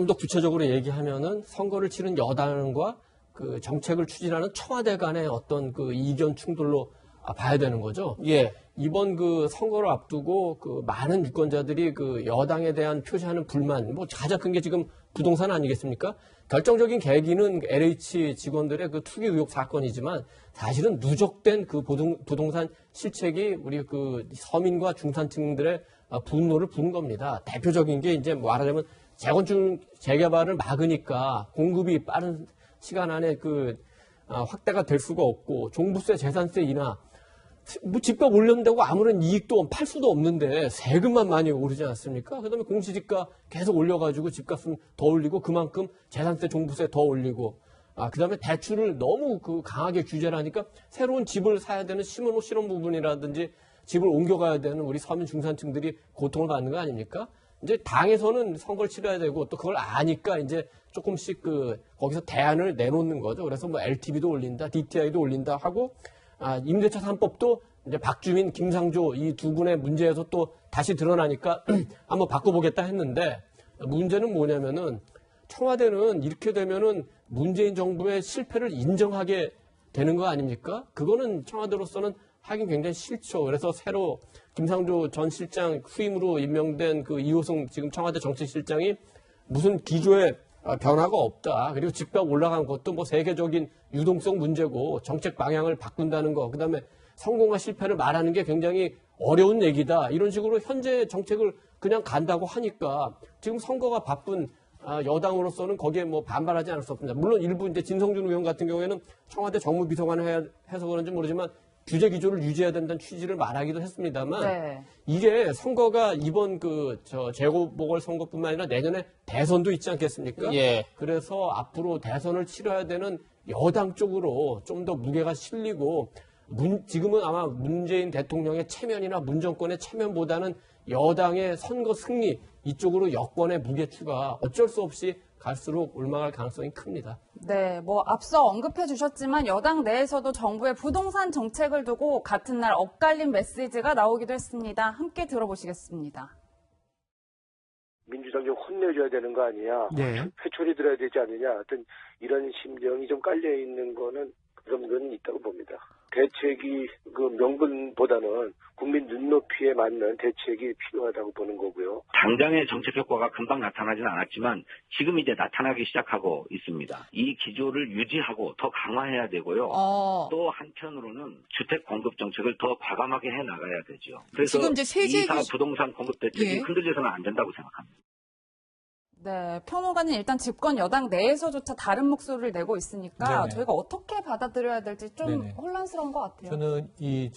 더 구체적으로 얘기하면은 선거를 치른 여당과 그 정책을 추진하는 청와대 간의 어떤 그 이견 충돌로 봐야 되는 거죠. 예. 이번 그 선거를 앞두고 그 많은 유권자들이 그 여당에 대한 표시하는 불만, 뭐 가장 큰 게 지금 부동산 아니겠습니까? 결정적인 계기는 LH 직원들의 그 투기 의혹 사건이지만 사실은 누적된 그 부동산 실책이 우리 그 서민과 중산층들의 분노를 부른 겁니다. 대표적인 게 이제 말하자면 재건축 재개발을 막으니까 공급이 빠른 시간 안에 확대가 될 수가 없고 종부세, 재산세 인하 뭐 집값 올렸다고 아무런 이익도 팔 수도 없는데 세금만 많이 오르지 않습니까? 그다음에 공시지가 계속 올려가지고 집값은 더 올리고 그만큼 재산세, 종부세 더 올리고 그다음에 대출을 너무 강하게 규제를 하니까 새로운 집을 사야 되는 실험 부분이라든지 집을 옮겨가야 되는 우리 서민 중산층들이 고통을 받는 거 아닙니까? 이제 당에서는 선거를 치러야 되고 또 그걸 아니까 이제 조금씩 거기서 대안을 내놓는 거죠. 그래서 뭐 LTV도 올린다, DTI도 올린다 하고 임대차 3법도 이제 박주민, 김상조 이 두 분의 문제에서 또 다시 드러나니까 한번 바꿔보겠다 했는데 문제는 뭐냐면은 청와대는 이렇게 되면은 문재인 정부의 실패를 인정하게 되는 거 아닙니까? 그거는 청와대로서는 하긴 굉장히 싫죠. 그래서 새로 김상조 전 실장 후임으로 임명된 이호승 지금 청와대 정책실장이 무슨 기조에 변화가 없다. 그리고 집값 올라간 것도 뭐 세계적인 유동성 문제고 정책 방향을 바꾼다는 거. 그다음에 성공과 실패를 말하는 게 굉장히 어려운 얘기다. 이런 식으로 현재 정책을 그냥 간다고 하니까 지금 선거가 바쁜 여당으로서는 거기에 뭐 반발하지 않을 수 없습니다. 물론 일부 이제 진성준 의원 같은 경우에는 청와대 정무비서관을 해서 그런지 모르지만 규제 기조를 유지해야 된다는 취지를 말하기도 했습니다만 네. 이게 선거가 이번 재보궐선거뿐만 아니라 내년에 대선도 있지 않겠습니까? 예. 그래서 앞으로 대선을 치러야 되는 여당 쪽으로 좀 더 무게가 실리고 지금은 아마 문재인 대통령의 체면이나 문 정권의 체면보다는 여당의 선거 승리 이쪽으로 여권의 무게추가 어쩔 수 없이 갈수록 올라갈 가능성이 큽니다. 네, 뭐 앞서 언급해 주셨지만 여당 내에서도 정부의 부동산 정책을 두고 같은 날 엇갈린 메시지가 나오기도 했습니다. 함께 들어보시겠습니다. 민주당 좀 혼내줘야 되는 거 아니냐. 네. 회초리 들어야 되지 않느냐. 하여튼 이런 심정이 좀 깔려 있는 거는 그런 건 있다고 봅니다. 대책이 명분보다는 국민 눈높이에 맞는 대책이 필요하다고 보는 거고요. 당장의 정책 효과가 금방 나타나진 않았지만 지금 이제 나타나기 시작하고 있습니다. 이 기조를 유지하고 더 강화해야 되고요. 또 한편으로는 주택 공급 정책을 더 과감하게 해 나가야 되죠. 그래서 지금 이제 세제 부동산 공급 대책이 흔들려서는 안 된다고 생각합니다. 네, 평론가는 일단 집권 여당 내에서조차 다른 목소리를 내고 있으니까 네네. 저희가 어떻게 받아들여야 될지 좀 네네. 혼란스러운 것 같아요. 저는 이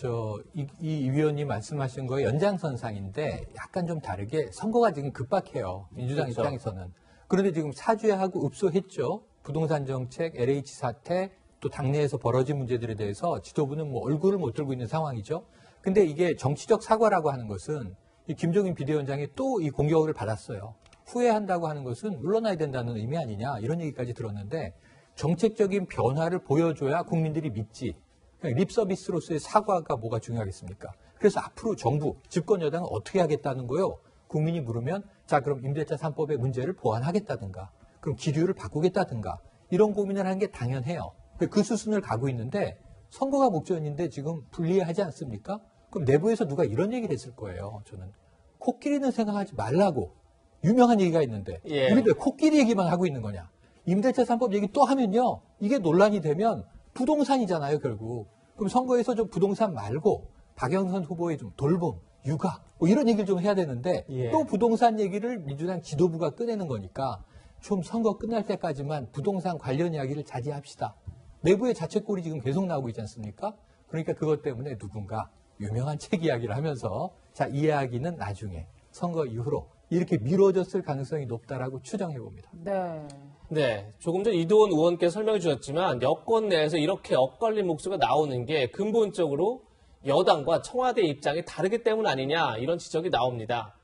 위원님 말씀하신 거의 연장선상인데 약간 좀 다르게 선거가 지금 급박해요. 민주당 그렇죠. 입장에서는. 그런데 지금 사죄하고 읍소했죠. 부동산 정책, LH 사태, 또 당내에서 벌어진 문제들에 대해서 지도부는 뭐 얼굴을 못 들고 있는 상황이죠. 근데 이게 정치적 사과라고 하는 것은 이 김종인 비대위원장이 또 이 공격을 받았어요. 후회한다고 하는 것은 물러나야 된다는 의미 아니냐 이런 얘기까지 들었는데 정책적인 변화를 보여줘야 국민들이 믿지. 그러니까 립 서비스로서의 사과가 뭐가 중요하겠습니까? 그래서 앞으로 정부, 집권 여당은 어떻게 하겠다는 거요? 국민이 물으면 자 그럼 임대차 3법의 문제를 보완하겠다든가 그럼 기류를 바꾸겠다든가 이런 고민을 하는 게 당연해요. 그 수순을 가고 있는데 선거가 목전인데 지금 불리하지 않습니까? 그럼 내부에서 누가 이런 얘기를 했을 거예요. 저는 코끼리는 생각하지 말라고. 유명한 얘기가 있는데 예. 우리 왜 코끼리 얘기만 하고 있는 거냐. 임대차 3법 얘기 또 하면요. 이게 논란이 되면 부동산이잖아요. 결국. 그럼 선거에서 좀 부동산 말고 박영선 후보의 좀 돌봄, 육아 뭐 이런 얘기를 좀 해야 되는데 예. 또 부동산 얘기를 민주당 지도부가 꺼내는 거니까 좀 선거 끝날 때까지만 부동산 관련 이야기를 자제합시다. 내부의 자책골이 지금 계속 나오고 있지 않습니까? 그러니까 그것 때문에 누군가 유명한 책 이야기를 하면서 자, 이 이야기는 나중에 선거 이후로 이렇게 미뤄졌을 가능성이 높다라고 추정해 봅니다. 네. 네, 조금 전 이도원 의원께서 설명해 주셨지만 여권 내에서 이렇게 엇갈린 목소리가 나오는 게 근본적으로 여당과 청와대 입장이 다르기 때문 아니냐 이런 지적이 나옵니다.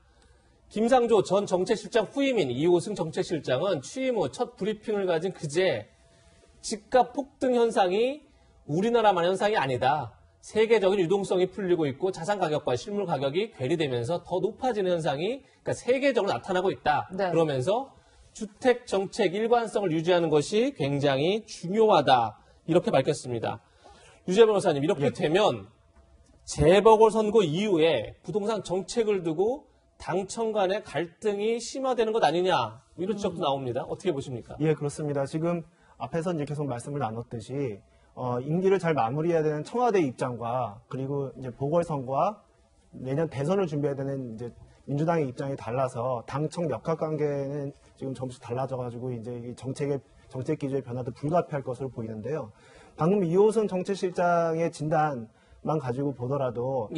김상조 전 정책실장 후임인 이호승 정책실장은 취임 후 첫 브리핑을 가진 그제 집값 폭등 현상이 우리나라만 현상이 아니다. 세계적인 유동성이 풀리고 있고 자산 가격과 실물 가격이 괴리되면서 더 높아지는 현상이 그러니까 세계적으로 나타나고 있다. 네. 그러면서 주택 정책 일관성을 유지하는 것이 굉장히 중요하다. 이렇게 밝혔습니다. 유재 변호사님, 이렇게 되면 재보궐선거 이후에 부동산 정책을 두고 당청 간의 갈등이 심화되는 것 아니냐 이런 지적도 나옵니다. 어떻게 보십니까? 예, 그렇습니다. 지금 앞에서 이제 계속 말씀을 나눴듯이 임기를 잘 마무리해야 되는 청와대 입장과 그리고 이제 보궐선거와 내년 대선을 준비해야 되는 이제 민주당의 입장이 달라서 당청 역학 관계는 지금 점수 달라져가지고 이제 이 정책 기조의 변화도 불가피할 것으로 보이는데요. 방금 이호선 정책실장의 진단만 가지고 보더라도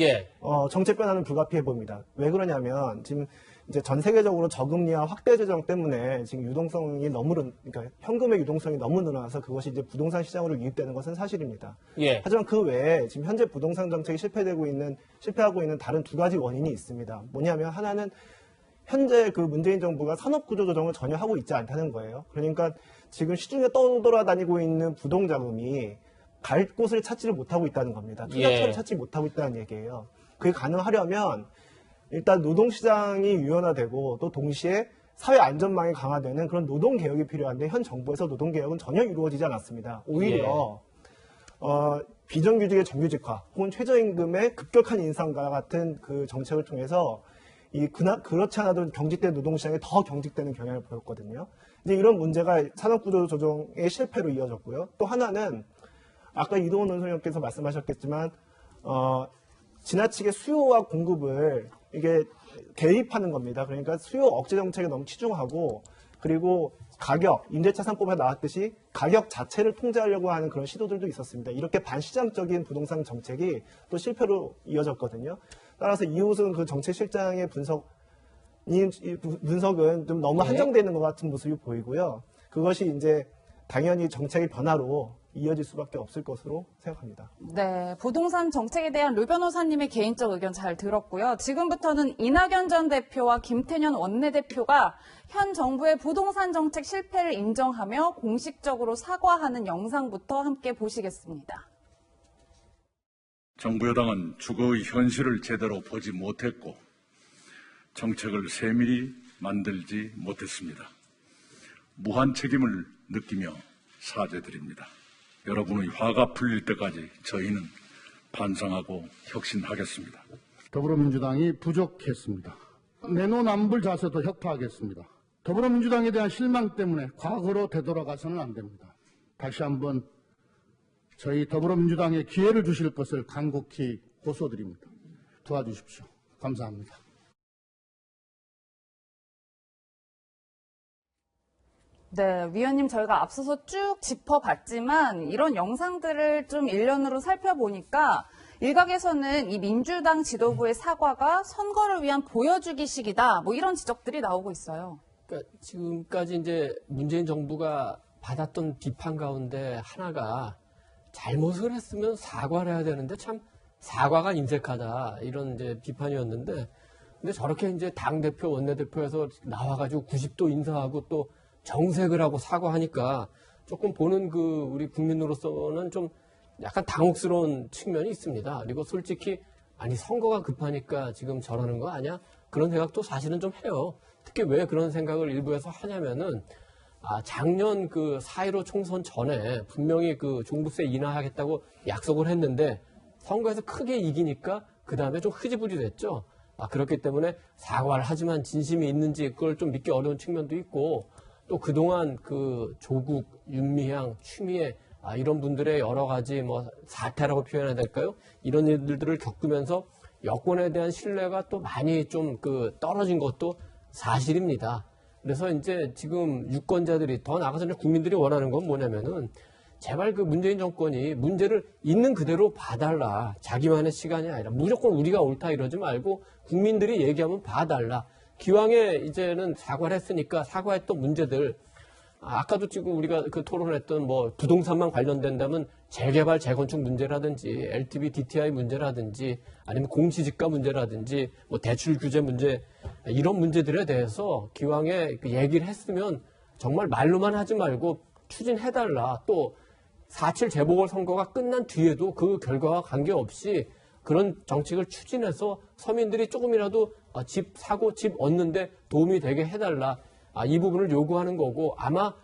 정책 변화는 불가피해 보입니다. 왜 그러냐면 지금 이제 전 세계적으로 저금리와 확대 재정 때문에 지금 유동성이 그러니까 현금의 유동성이 너무 늘어나서 그것이 이제 부동산 시장으로 유입되는 것은 사실입니다. 하지만 그 외에 지금 현재 부동산 정책이 실패하고 있는 다른 두 가지 원인이 있습니다. 뭐냐면 하나는 현재 그 문재인 정부가 산업구조 조정을 전혀 하고 있지 않다는 거예요. 그러니까 지금 시중에 떠돌아다니고 있는 부동자금이 갈 곳을 찾지를 못하고 있다는 겁니다. 투자처를 찾지 못하고 있다는 얘기예요. 그게 가능하려면 일단 노동시장이 유연화되고 또 동시에 사회 안전망이 강화되는 그런 노동개혁이 필요한데 현 정부에서 노동개혁은 전혀 이루어지지 않았습니다. 오히려 비정규직의 정규직화 혹은 최저임금의 급격한 인상과 같은 그 정책을 통해서 그렇지 않아도 경직된 노동시장이 더 경직되는 경향을 보였거든요. 이제 이런 문제가 산업구조 조정의 실패로 이어졌고요. 또 하나는 아까 이동훈 논설위원께서 말씀하셨겠지만 지나치게 수요와 공급을 이게 개입하는 겁니다. 그러니까 수요 억제 정책에 너무 치중하고 그리고 가격, 임대차 3법에 나왔듯이 가격 자체를 통제하려고 하는 그런 시도들도 있었습니다. 이렇게 반시장적인 부동산 정책이 또 실패로 이어졌거든요. 따라서 이호선 그 정책실장의 분석은 좀 너무 한정되는 것 같은 모습이 보이고요. 그것이 이제 당연히 정책의 변화로 이어질 수밖에 없을 것으로 생각합니다. 네, 부동산 정책에 대한 류 변호사님의 개인적 의견 잘 들었고요. 지금부터는 이낙연 전 대표와 김태년 원내대표가 현 정부의 부동산 정책 실패를 인정하며 공식적으로 사과하는 영상부터 함께 보시겠습니다. 정부 여당은 주거의 현실을 제대로 보지 못했고 정책을 세밀히 만들지 못했습니다. 무한 책임을 느끼며 사죄드립니다. 여러분의 화가 풀릴 때까지 저희는 반성하고 혁신하겠습니다. 더불어민주당이 부족했습니다. 내노남불 자세도 혁파하겠습니다. 더불어민주당에 대한 실망 때문에 과거로 되돌아가서는 안 됩니다. 다시 한번 저희 더불어민주당에 기회를 주실 것을 간곡히 호소드립니다. 도와주십시오. 감사합니다. 네, 위원님 저희가 앞서서 쭉 짚어봤지만 이런 영상들을 좀 일련으로 살펴보니까 일각에서는 이 민주당 지도부의 사과가 선거를 위한 보여주기식이다. 뭐 이런 지적들이 나오고 있어요. 그러니까 지금까지 이제 문재인 정부가 받았던 비판 가운데 하나가 잘못을 했으면 사과를 해야 되는데 참 사과가 인색하다. 이런 이제 비판이었는데 근데 저렇게 이제 당대표, 원내대표에서 나와가지고 90도 인사하고 또 정색을 하고 사과하니까 조금 보는 그 우리 국민으로서는 좀 약간 당혹스러운 측면이 있습니다. 그리고 솔직히 아니 선거가 급하니까 지금 저러는 거 아니야? 그런 생각도 사실은 좀 해요. 특히 왜 그런 생각을 일부에서 하냐면은 작년 그 4.15 총선 전에 분명히 그 종부세 인하하겠다고 약속을 했는데 선거에서 크게 이기니까 그 다음에 좀 흐지부지 됐죠. 그렇기 때문에 사과를 하지만 진심이 있는지 그걸 좀 믿기 어려운 측면도 있고 또 그동안 그 조국, 윤미향, 추미애 이런 분들의 여러 가지 뭐 사태라고 표현해야 될까요? 이런 일들을 겪으면서 여권에 대한 신뢰가 또 많이 좀 그 떨어진 것도 사실입니다. 그래서 이제 지금 유권자들이 더 나아가서 국민들이 원하는 건 뭐냐면은 제발 그 문재인 정권이 문제를 있는 그대로 봐달라. 자기만의 시간이 아니라 무조건 우리가 옳다 이러지 말고 국민들이 얘기하면 봐달라. 기왕에 이제는 사과를 했으니까 사과했던 문제들 아까도 지금 우리가 그 토론했던 뭐 부동산만 관련된다면 재개발, 재건축 문제라든지 LTV, DTI 문제라든지 아니면 공시지가 문제라든지 뭐 대출 규제 문제 이런 문제들에 대해서 기왕에 그 얘기를 했으면 정말 말로만 하지 말고 추진해달라. 또 4.7 재보궐선거가 끝난 뒤에도 그 결과와 관계없이 그런 정책을 추진해서 서민들이 조금이라도 집 사고 집 얻는데 도움이 되게 해달라. 이 부분을 요구하는 거고 아마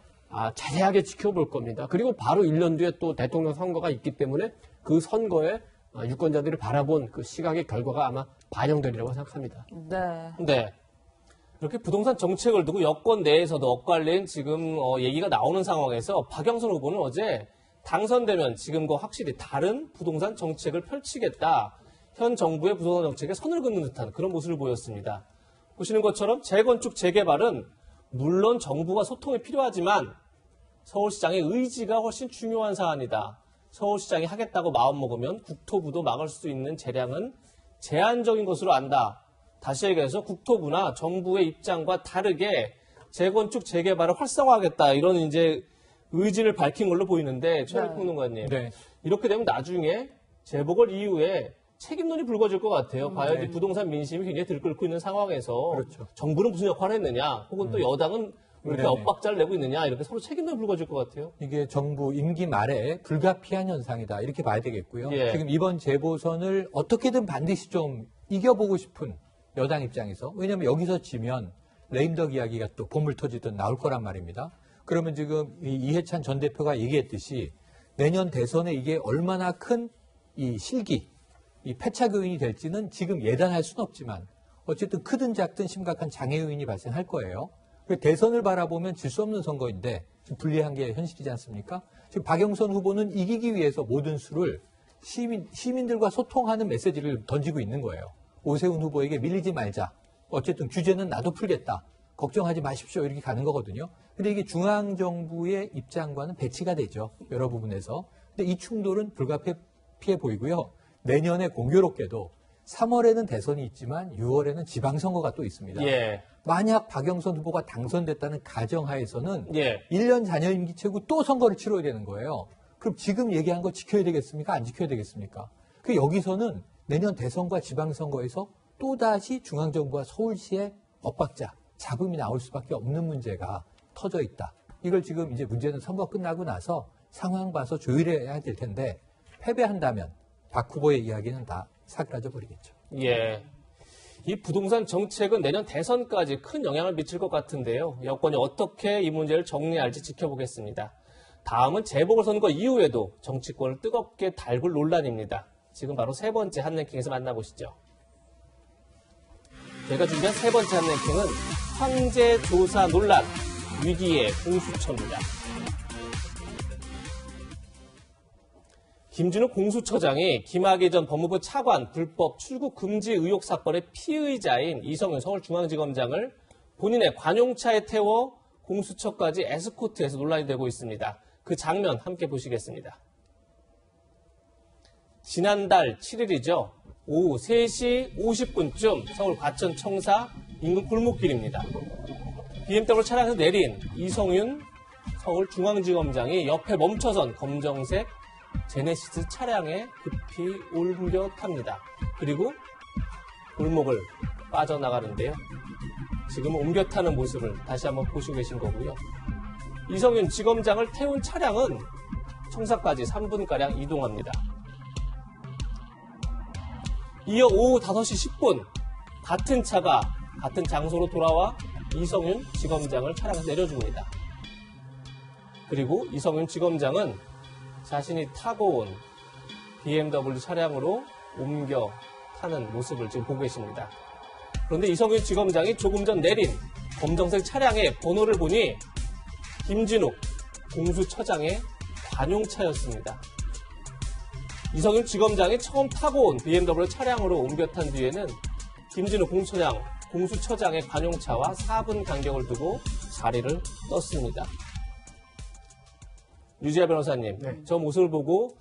자세하게 지켜볼 겁니다. 그리고 바로 1년 뒤에 또 대통령 선거가 있기 때문에 그 선거에 유권자들이 바라본 그 시각의 결과가 아마 반영되리라고 생각합니다. 네. 이렇게 부동산 정책을 두고 여권 내에서도 엇갈린 지금 얘기가 나오는 상황에서 박영선 후보는 어제 당선되면 지금과 확실히 다른 부동산 정책을 펼치겠다. 현 정부의 부동산 정책에 선을 긋는 듯한 그런 모습을 보였습니다. 보시는 것처럼 재건축, 재개발은 물론 정부와 소통이 필요하지만 서울시장의 의지가 훨씬 중요한 사안이다. 서울시장이 하겠다고 마음먹으면 국토부도 막을 수 있는 재량은 제한적인 것으로 안다. 다시 얘기해서 국토부나 정부의 입장과 다르게 재건축, 재개발을 활성화하겠다. 이런 이제 의지를 밝힌 걸로 보이는데, 최현욱 평론가님. 네. 이렇게 되면 나중에 재보궐 이후에 책임론이 불거질 것 같아요. 과연 이 부동산 민심이 굉장히 들끓고 있는 상황에서 정부는 무슨 역할을 했느냐, 혹은 또 여당은 왜 이렇게 엇박자를 내고 있느냐, 이렇게 서로 책임론이 불거질 것 같아요. 이게 정부 임기 말에 불가피한 현상이다. 이렇게 봐야 되겠고요. 예. 지금 이번 재보선을 어떻게든 반드시 좀 이겨보고 싶은 여당 입장에서, 왜냐하면 여기서 지면 레임덕 이야기가 또 보물 터지듯 나올 거란 말입니다. 그러면 지금 이해찬 전 대표가 얘기했듯이 내년 대선에 이게 얼마나 큰 이 실기, 이 패착 요인이 될지는 지금 예단할 수는 없지만 어쨌든 크든 작든 심각한 장애 요인이 발생할 거예요. 대선을 바라보면 질 수 없는 선거인데 지금 불리한 게 현실이지 않습니까? 지금 박영선 후보는 이기기 위해서 모든 수를 시민들과 소통하는 메시지를 던지고 있는 거예요. 오세훈 후보에게 밀리지 말자. 어쨌든 규제는 나도 풀겠다. 걱정하지 마십시오. 이렇게 가는 거거든요. 근데 이게 중앙정부의 입장과는 배치가 되죠. 여러 부분에서. 근데 이 충돌은 불가피해 보이고요. 내년에 공교롭게도 3월에는 대선이 있지만 6월에는 지방선거가 또 있습니다. 예. 만약 박영선 후보가 당선됐다는 가정하에서는 예. 1년 잔여 임기 채고 또 선거를 치러야 되는 거예요. 그럼 지금 얘기한 거 지켜야 되겠습니까? 안 지켜야 되겠습니까? 여기서는 내년 대선과 지방선거에서 또다시 중앙정부와 서울시의 엇박자, 잡음이 나올 수밖에 없는 문제가 터져 있다. 이걸 지금 이제 문제는 선거 끝나고 나서 상황 봐서 조율해야 될 텐데, 패배한다면 박 후보의 이야기는 다 사그라져 버리겠죠. 예. 이 부동산 정책은 내년 대선까지 큰 영향을 미칠 것 같은데요. 여권이 어떻게 이 문제를 정리할지 지켜보겠습니다. 다음은 재보궐선거 이후에도 정치권을 뜨겁게 달굴 논란입니다. 지금 바로 세 번째 한랭킹에서 만나보시죠. 제가 준비한 세 번째 한랭킹은 황제 조사 논란, 위기의 공수처입니다. 김진욱 공수처장이 김학의 전 법무부 차관 불법 출국 금지 의혹 사건의 피의자인 이성윤 서울중앙지검장을 본인의 관용차에 태워 공수처까지 에스코트해서 논란이 되고 있습니다. 그 장면 함께 보시겠습니다. 지난달 7일이죠. 오후 3시 50분쯤 서울 과천청사 인근 골목길입니다. BMW 차량에서 내린 이성윤 서울중앙지검장이 옆에 멈춰선 검정색 제네시스 차량에 급히 옮겨 탑니다. 그리고 골목을 빠져나가는데요. 지금 옮겨 타는 모습을 다시 한번 보시고 계신 거고요. 이성윤 지검장을 태운 차량은 청사까지 3분가량 이동합니다. 이어 오후 5시 10분 같은 차가 같은 장소로 돌아와 이성윤 지검장을 차량에서 내려줍니다. 그리고 이성윤 지검장은 자신이 타고 온 BMW 차량으로 옮겨 타는 모습을 지금 보고 계십니다. 그런데 이성윤 지검장이 조금 전 내린 검정색 차량의 번호를 보니 김진욱 공수처장의 관용차였습니다. 이성윤 지검장이 처음 타고 온 BMW 차량으로 옮겨 탄 뒤에는 김진욱 공수처장의 관용차와 4분 간격을 두고 자리를 떴습니다. 유지아 변호사님, 네. 저 모습을 보고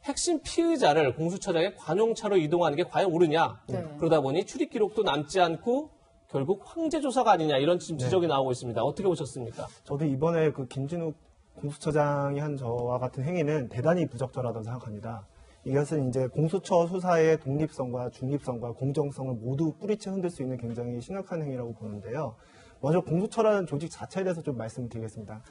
핵심 피의자를 공수처장의 관용차로 이동하는 게 과연 옳으냐? 네. 그러다 보니 출입 기록도 남지 않고 결국 황제 조사가 아니냐 이런 지적이 나오고 있습니다. 어떻게 보셨습니까? 저도 이번에 그 김진욱 공수처장이 한 저와 같은 행위는 대단히 부적절하다고 생각합니다. 이것은 이제 공수처 수사의 독립성과 중립성과 공정성을 모두 뿌리째 흔들 수 있는 굉장히 심각한 행위라고 보는데요. 먼저 공수처라는 조직 자체에 대해서 좀 말씀드리겠습니다.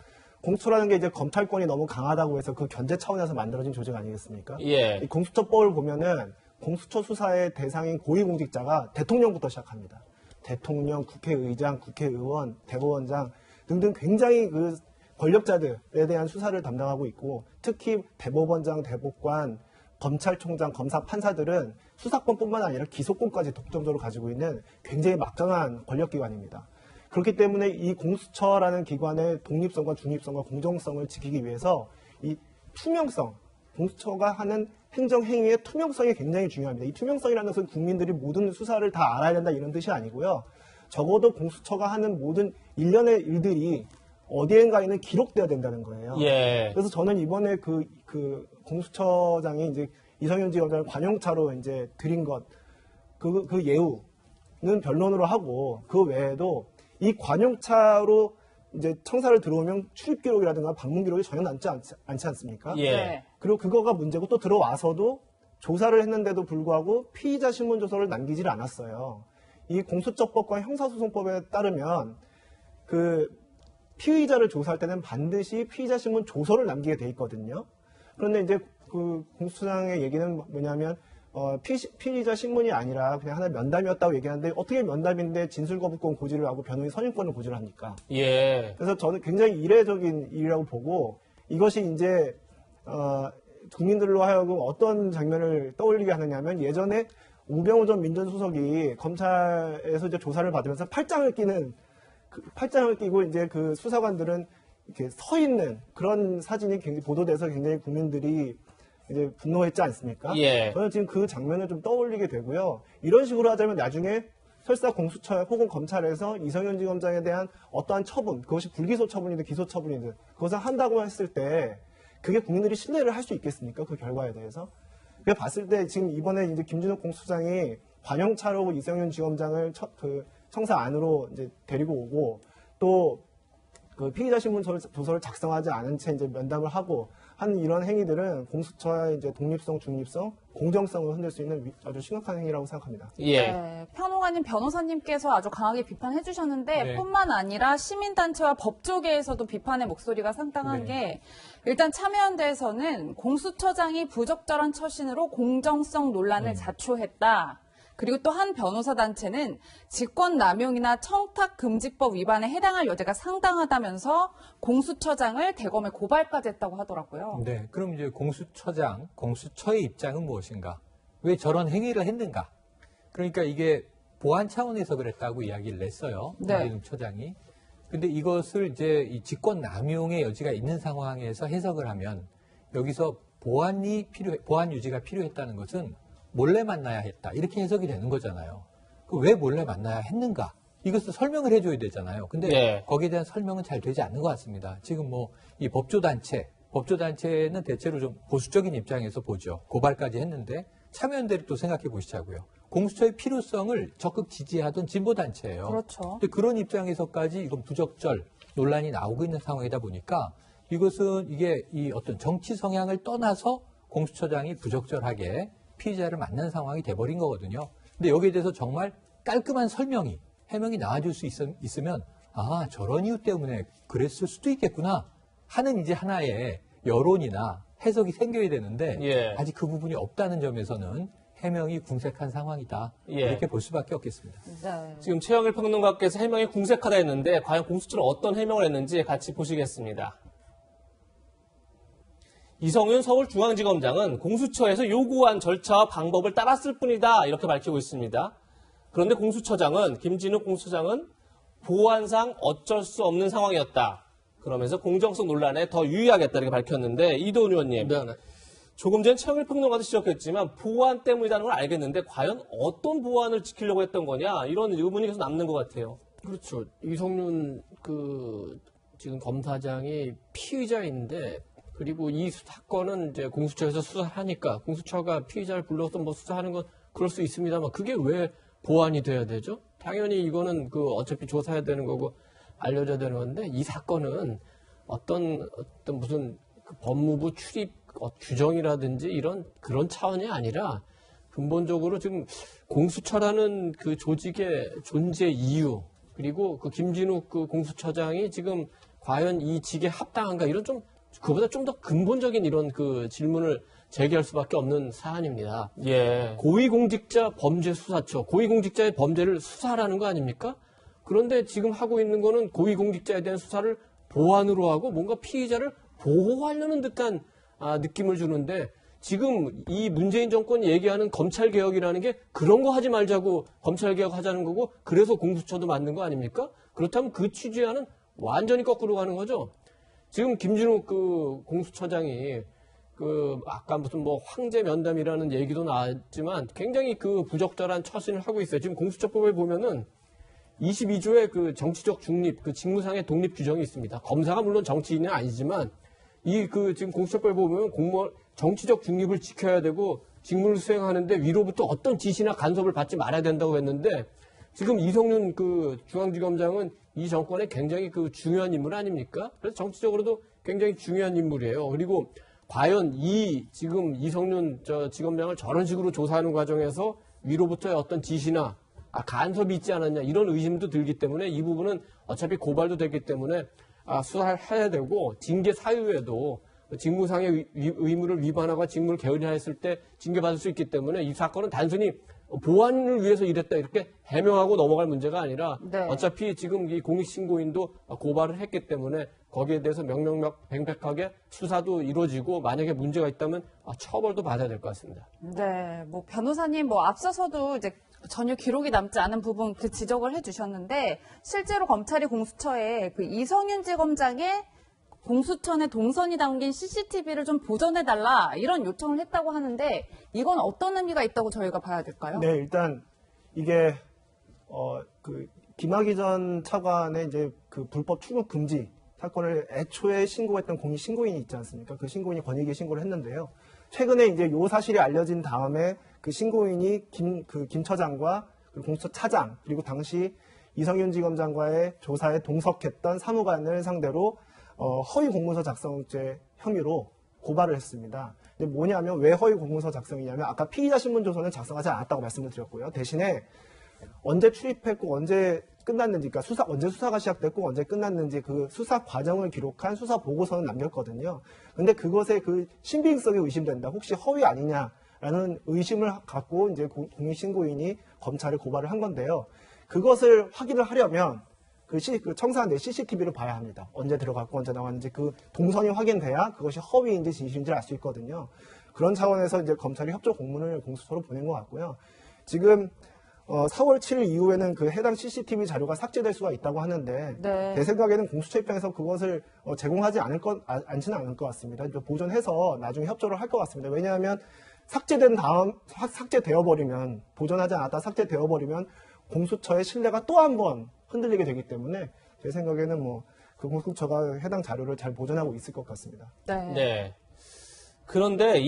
공수처라는 게 이제 검찰권이 너무 강하다고 해서 그 견제 차원에서 만들어진 조직 아니겠습니까? 예. 이 공수처법을 보면은 공수처 수사의 대상인 고위공직자가 대통령부터 시작합니다. 대통령, 국회의장, 국회의원, 대법원장 등등 굉장히 그 권력자들에 대한 수사를 담당하고 있고, 특히 대법원장, 대법관, 검찰총장, 검사, 판사들은 수사권뿐만 아니라 기소권까지 독점적으로 가지고 있는 굉장히 막강한 권력기관입니다. 그렇기 때문에 이 공수처라는 기관의 독립성과 중립성과 공정성을 지키기 위해서 이 투명성, 공수처가 하는 행정행위의 투명성이 굉장히 중요합니다. 이 투명성이라는 것은 국민들이 모든 수사를 다 알아야 된다 이런 뜻이 아니고요. 적어도 공수처가 하는 모든 일련의 일들이 어디엔가에는 기록돼야 된다는 거예요. 예. 그래서 저는 이번에 그 공수처장이 이제 이성윤 지검장을 관용차로 이제 드린 것, 그 예우는 변론으로 하고, 그 외에도 이 관용차로 이제 청사를 들어오면 출입 기록이라든가 방문 기록이 전혀 남지 않지 않습니까? 예. 그리고 그거가 문제고, 또 들어와서도 조사를 했는데도 불구하고 피의자 신문 조서를 남기질 않았어요. 이 공수처법과 형사소송법에 따르면 그 피의자를 조사할 때는 반드시 피의자 신문 조서를 남기게 돼 있거든요. 그런데 이제 그 공수처장의 얘기는 뭐냐면 피의자 신문이 아니라 그냥 하나의 면담이었다고 얘기하는데, 어떻게 면담인데 진술거부권 고지를 하고 변호인 선임권을 고지를 합니까? 예. 그래서 저는 굉장히 이례적인 일이라고 보고, 이것이 이제 국민들로 하여금 어떤 장면을 떠올리게 하느냐면, 예전에 우병우 전 민정수석이 검찰에서 이제 조사를 받으면서 팔짱을 끼고 이제 그 수사관들은 이렇게 서 있는 그런 사진이 굉장히 보도돼서 굉장히 국민들이 이제 분노했지 않습니까? 예. 저는 지금 그 장면을 좀 떠올리게 되고요. 이런 식으로 하자면 나중에 설사 공수처 혹은 검찰에서 이성윤 지검장에 대한 어떠한 처분, 그것이 불기소 처분이든 기소 처분이든 그것을 한다고 했을 때 그게 국민들이 신뢰를 할 수 있겠습니까? 그 결과에 대해서. 그래 봤을 때 지금 이번에 이제 김준욱 공수장이 관용차로 이성윤 지검장을 청사 안으로 이제 데리고 오고, 또 그 피의자 신문 조서를 작성하지 않은 채 이제 면담을 하고 한 이런 행위들은 공수처의 이제 독립성, 중립성, 공정성을 흔들 수 있는 아주 심각한 행위라고 생각합니다. 예. 네, 평론가님, 변호사님께서 아주 강하게 비판해 주셨는데, 네. 뿐만 아니라 시민단체와 법조계에서도 비판의 목소리가 상당한 게, 일단 참여연대에서는 공수처장이 부적절한 처신으로 공정성 논란을 자초했다. 그리고 또 한 변호사 단체는 직권남용이나 청탁금지법 위반에 해당할 여지가 상당하다면서 공수처장을 대검에 고발까지 했다고 하더라고요. 네, 그럼 이제 공수처의 입장은 무엇인가? 왜 저런 행위를 했는가? 그러니까 이게 보안 차원에서 그랬다고 이야기를 냈어요. 네. 김진욱 처장이. 근데 이것을 이제 이 직권남용의 여지가 있는 상황에서 해석을 하면, 여기서 보안 유지가 필요했다는 것은 몰래 만나야 했다, 이렇게 해석이 되는 거잖아요. 왜 몰래 만나야 했는가? 이것을 설명을 해줘야 되잖아요. 근데 네. 거기에 대한 설명은 잘 되지 않는 것 같습니다. 지금 뭐 이 법조단체는 대체로 좀 보수적인 입장에서 보죠. 고발까지 했는데, 참여연대를 또 생각해 보시자고요. 공수처의 필요성을 적극 지지하던 진보단체예요. 그렇죠. 근데 그런 입장에서까지 이건 부적절 논란이 나오고 있는 상황이다 보니까, 이게 이 어떤 정치 성향을 떠나서 공수처장이 부적절하게 피의자를 만난 상황이 돼버린 거거든요. 근데 여기에 대해서 정말 깔끔한 해명이 나와줄 수 있으면, 아, 저런 이유 때문에 그랬을 수도 있겠구나 하는 이제 하나의 여론이나 해석이 생겨야 되는데, 예. 아직 그 부분이 없다는 점에서는 해명이 궁색한 상황이다. 예. 이렇게 볼 수밖에 없겠습니다. 네. 지금 최영일 평론가께서 해명이 궁색하다 했는데, 과연 공수처는 어떤 해명을 했는지 같이 보시겠습니다. 이성윤 서울중앙지검장은 공수처에서 요구한 절차와 방법을 따랐을 뿐이다, 이렇게 밝히고 있습니다. 그런데 김진욱 공수처장은 보안상 어쩔 수 없는 상황이었다. 그러면서 공정성 논란에 더 유의하겠다, 이렇게 밝혔는데, 이도훈 의원님. 네. 조금 전 최영일 평론가도 지적했지만 보안 때문이라는 걸 알겠는데 과연 어떤 보안을 지키려고 했던 거냐, 이런 의문이 계속 남는 것 같아요. 그렇죠. 이성윤 지금 검사장이 피의자인데, 그리고 이 사건은 이제 공수처에서 수사를 하니까 공수처가 피의자를 불러서 뭐 수사하는 건 그럴 수 있습니다만, 그게 왜 보완이 돼야 되죠? 당연히 이거는 어차피 조사해야 되는 거고 알려져야 되는 건데, 이 사건은 어떤 무슨 법무부 출입 규정이라든지 그런 차원이 아니라, 근본적으로 지금 공수처라는 그 조직의 존재 이유, 그리고 김진욱 공수처장이 지금 과연 이 직에 합당한가, 이런 그보다 좀 더 근본적인 이런 질문을 제기할 수밖에 없는 사안입니다. 예. 고위공직자 범죄수사처, 고위공직자의 범죄를 수사하라는 거 아닙니까? 그런데 지금 하고 있는 거는 고위공직자에 대한 수사를 보완으로 하고 뭔가 피의자를 보호하려는 듯한 느낌을 주는데, 지금 이 문재인 정권이 얘기하는 검찰개혁이라는 게 그런 거 하지 말자고 검찰개혁 하자는 거고, 그래서 공수처도 만든 거 아닙니까? 그렇다면 그 취지와는 완전히 거꾸로 가는 거죠. 지금 김진욱 공수처장이 아까 무슨 황제 면담이라는 얘기도 나왔지만 굉장히 부적절한 처신을 하고 있어요. 지금 공수처법에 보면은 22조의 그 정치적 중립, 그 직무상의 독립 규정이 있습니다. 검사가 물론 정치인은 아니지만 이 그 지금 공수처법에 보면 공무원 정치적 중립을 지켜야 되고 직무를 수행하는데 위로부터 어떤 지시나 간섭을 받지 말아야 된다고 했는데 지금 이성윤 그 중앙지검장은 이 정권의 굉장히 그 중요한 인물 아닙니까? 그래서 정치적으로도 굉장히 중요한 인물이에요. 그리고 과연 이 지금 이성윤 지검장을 저런 식으로 조사하는 과정에서 위로부터의 어떤 지시나 간섭이 있지 않았냐 이런 의심도 들기 때문에 이 부분은 어차피 고발도 됐기 때문에 수사를 해야 되고 징계 사유에도 직무상의 의무를 위반하거나 직무를 게을리했을 때 징계받을 수 있기 때문에 이 사건은 단순히 보안을 위해서 이랬다 이렇게 해명하고 넘어갈 문제가 아니라 네. 어차피 지금 이 공익신고인도 고발을 했기 때문에 거기에 대해서 명명백백하게 수사도 이루어지고 만약에 문제가 있다면 처벌도 받아야 될 것 같습니다. 네, 뭐 변호사님 뭐 앞서서도 이제 전혀 기록이 남지 않은 부분 그 지적을 해주셨는데 실제로 검찰이 공수처에 그 이성윤 지검장의 공수처 내 동선이 담긴 CCTV를 좀 보존해달라 이런 요청을 했다고 하는데 이건 어떤 의미가 있다고 저희가 봐야 될까요? 네, 일단 이게 그 김학의 전 차관의 이제 그 불법 출국 금지 사건을 애초에 신고했던 공익 신고인이 있지 않습니까? 그 신고인이 권익위 신고를 했는데요. 최근에 이제 요 사실이 알려진 다음에 그 신고인이 김 처장과 그리고 공수처 차장 그리고 당시 이성윤 지검장과의 조사에 동석했던 사무관을 상대로 허위 공문서 작성죄 혐의로 고발을 했습니다. 근데 뭐냐면 왜 허위 공문서 작성이냐면 아까 피의자 신문 조서는 작성하지 않았다고 말씀을 드렸고요. 대신에 언제 출입했고 언제 끝났는지, 그러니까 언제 수사가 시작됐고 언제 끝났는지 그 수사 과정을 기록한 수사 보고서는 남겼거든요. 근데 그것에 그 신빙성이 의심된다. 혹시 허위 아니냐라는 의심을 갖고 이제 공익신고인이 검찰에 고발을 한 건데요. 그것을 확인을 하려면 그 청사한 내 CCTV를 봐야 합니다. 언제 들어갔고 언제 나왔는지 그 동선이 확인돼야 그것이 허위인지 진실인지를 알 수 있거든요. 그런 차원에서 이제 검찰이 협조 공문을 공수처로 보낸 것 같고요. 지금 4월 7일 이후에는 그 해당 CCTV 자료가 삭제될 수가 있다고 하는데 네. 제 생각에는 공수처 입장에서 그것을 제공하지 않지는 않을 것 같습니다. 보존해서 나중에 협조를 할 것 같습니다. 왜냐하면 삭제된 다음 삭제되어 버리면 보존하지 않았다 삭제되어 버리면 공수처의 신뢰가 또 한 번 흔들리게 되기 때문에 제 생각에는 뭐 그 공수처가 해당 자료를 잘 보존하고 있을 것 같습니다. 네. 네. 그런데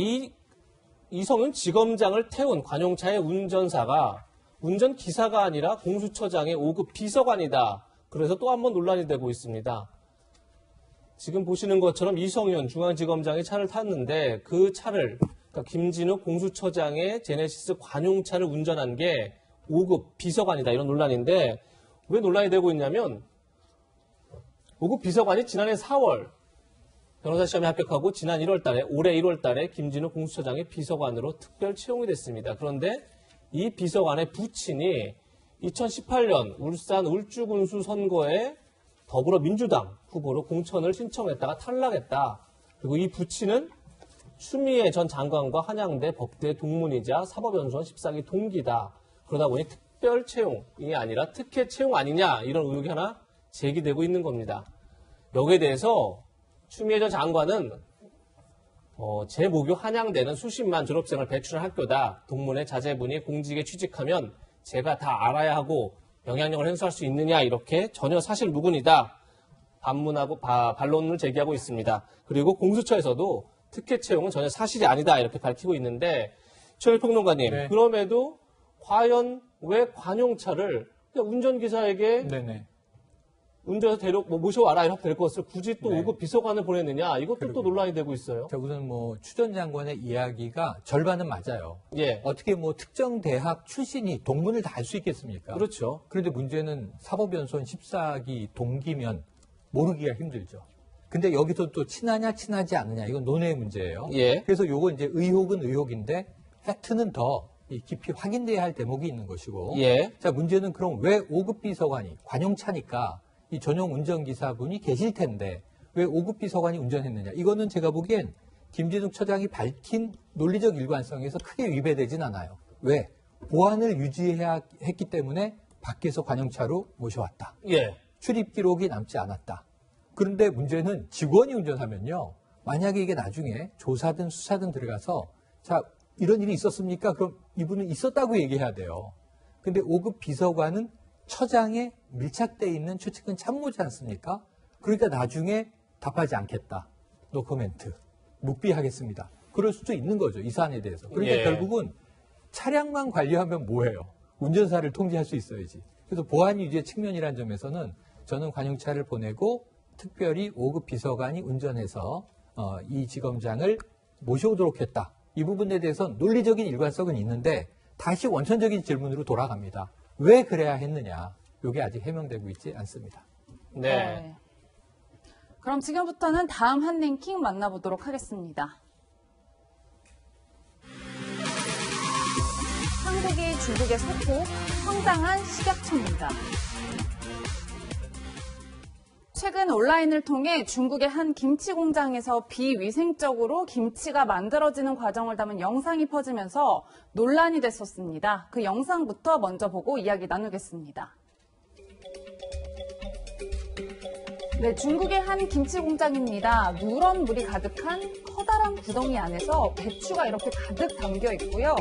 이성윤 지검장을 태운 관용차의 운전사가 운전기사가 아니라 공수처장의 5급 비서관이다. 그래서 또 한 번 논란이 되고 있습니다. 지금 보시는 것처럼 이성윤 중앙지검장이 차를 탔는데 그 차를 그러니까 김진우 공수처장의 제네시스 관용차를 운전한 게 5급 비서관이다. 이런 논란인데 왜 논란이 되고 있냐면 5급 비서관이 지난해 4월 변호사 시험에 합격하고 지난 1월달에 올해 1월달에 김진우 공수처장의 비서관으로 특별 채용이 됐습니다. 그런데 이 비서관의 부친이 2018년 울산 울주군수 선거에 더불어민주당 후보로 공천을 신청했다가 탈락했다. 그리고 이 부친은 추미애 전 장관과 한양대 법대 동문이자 사법연수원 14기 동기다. 그러다 보니 특별 채용이 아니라 특혜 채용 아니냐 이런 의혹이 하나 제기되고 있는 겁니다. 여기에 대해서 추미애 전 장관은 제 모교 한양대는 수십만 졸업생을 배출한 학교다. 동문의 자제분이 공직에 취직하면 제가 다 알아야 하고 영향력을 행사할 수 있느냐 이렇게 전혀 사실 무근이다. 반문하고 반론을 제기하고 있습니다. 그리고 공수처에서도 특혜 채용은 전혀 사실이 아니다 이렇게 밝히고 있는데 최일 평론가님 네. 그럼에도 과연 왜 관용차를 그냥 운전기사에게 운전해서 모셔와라 이렇게 될 것을 굳이 또 5급 비서관을 보냈느냐 이것도 또 논란이 되고 있어요. 자, 우선 뭐 추 전 장관의 이야기가 절반은 맞아요. 예. 어떻게 뭐 특정 대학 출신이 동문을 다 할 수 있겠습니까? 그렇죠. 그런데 문제는 사법연수원 14기 동기면 모르기가 힘들죠. 근데 여기서 또 친하냐 친하지 않느냐 이건 논의의 문제예요. 예. 그래서 요거 이제 의혹은 의혹인데 팩트는 더 깊이 확인돼야 할 대목이 있는 것이고. 예. 자, 문제는 그럼 왜 5급 비서관이 관용차니까 이 전용 운전기사분이 계실 텐데 왜 5급 비서관이 운전했느냐. 이거는 제가 보기엔 김진욱 처장이 밝힌 논리적 일관성에서 크게 위배되진 않아요. 왜? 보안을 유지해야 했기 때문에 밖에서 관용차로 모셔왔다. 예. 출입 기록이 남지 않았다. 그런데 문제는 직원이 운전하면요. 만약에 이게 나중에 조사든 수사든 들어가서 자, 이런 일이 있었습니까? 그럼 이분은 있었다고 얘기해야 돼요. 근데 5급 비서관은 처장에 밀착돼 있는 최측근 참모지 않습니까? 그러니까 나중에 답하지 않겠다. 노코멘트. 묵비하겠습니다. 그럴 수도 있는 거죠. 이 사안에 대해서. 그러니까 예. 결국은 차량만 관리하면 뭐예요? 운전사를 통제할 수 있어야지. 그래서 보안 유지의 측면이라는 점에서는 저는 관용차를 보내고 특별히 5급 비서관이 운전해서 이 지검장을 모셔오도록 했다. 이 부분에 대해서는 논리적인 일관성은 있는데 다시 원천적인 질문으로 돌아갑니다. 왜 그래야 했느냐? 이게 아직 해명되고 있지 않습니다. 네. 그럼 지금부터는 다음 한 랭킹 만나보도록 하겠습니다. 한국이 중국의 소폭, 황당한 식약처입니다. 최근 온라인을 통해 중국의 한 김치 공장에서 비위생적으로 김치가 만들어지는 과정을 담은 영상이 퍼지면서 논란이 됐었습니다. 그 영상부터 먼저 보고 이야기 나누겠습니다. 네, 중국의 한 김치 공장입니다. 누런 물이 가득한 커다란 구덩이 안에서 배추가 이렇게 가득 담겨 있고요.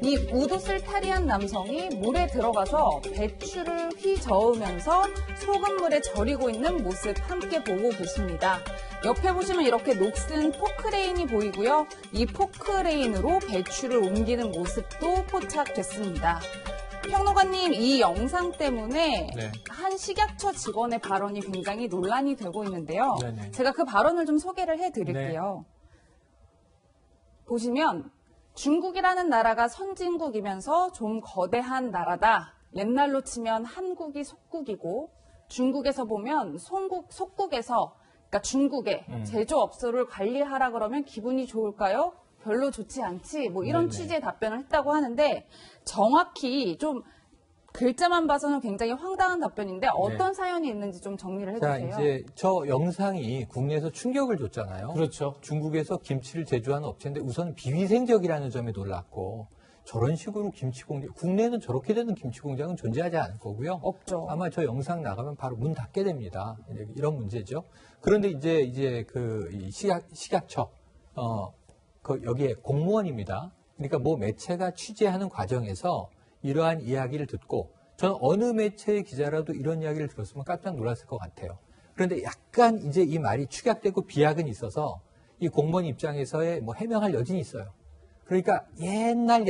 이 우두슬 탈의한 남성이 물에 들어가서 배추를 휘저으면서 소금물에 절이고 있는 모습 함께 보고 계십니다. 옆에 보시면 이렇게 녹슨 포크레인이 보이고요. 이 포크레인으로 배추를 옮기는 모습도 포착됐습니다. 평론가님, 이 영상 때문에 네. 한 식약처 직원의 발언이 굉장히 논란이 되고 있는데요. 네네. 제가 그 발언을 좀 소개를 해드릴게요. 보시면 중국이라는 나라가 선진국이면서 좀 거대한 나라다. 옛날로 치면 한국이 속국이고 중국에서 보면 속국에서 그러니까 중국의 제조업소를 관리하라 그러면 기분이 좋을까요? 별로 좋지 않지. 뭐 이런 네네. 취지의 답변을 했다고 하는데 주정확히 좀 글자만 봐서는 굉장히 황당한 답변인데 어떤 사연이 있는지 좀 정리를 해주세요. 자, 이제 저 영상이 국내에서 충격을 줬잖아요. 그렇죠. 중국에서 김치를 제조하는 업체인데 우선 비위생적이라는 점에 놀랐고 저런 식으로 김치 공장, 국내에는 저렇게 되는 김치 공장은 존재하지 않을 거고요. 없죠. 아마 저 영상 나가면 바로 문 닫게 됩니다. 이런 문제죠. 그런데 이제 그 식약처, 여기에 공무원입니다. 그러니까 뭐 매체가 취재하는 과정에서 이러한 이야기를 듣고 저는 어느 매체의 기자라도 이런 이야기를 들었으면 깜짝 놀랐을 것 같아요. 그런데 약간 이제 이 말이 축약되고 비약은 있어서 이 공무원 입장에서의 뭐 해명할 여진이 있어요. 그러니까 옛날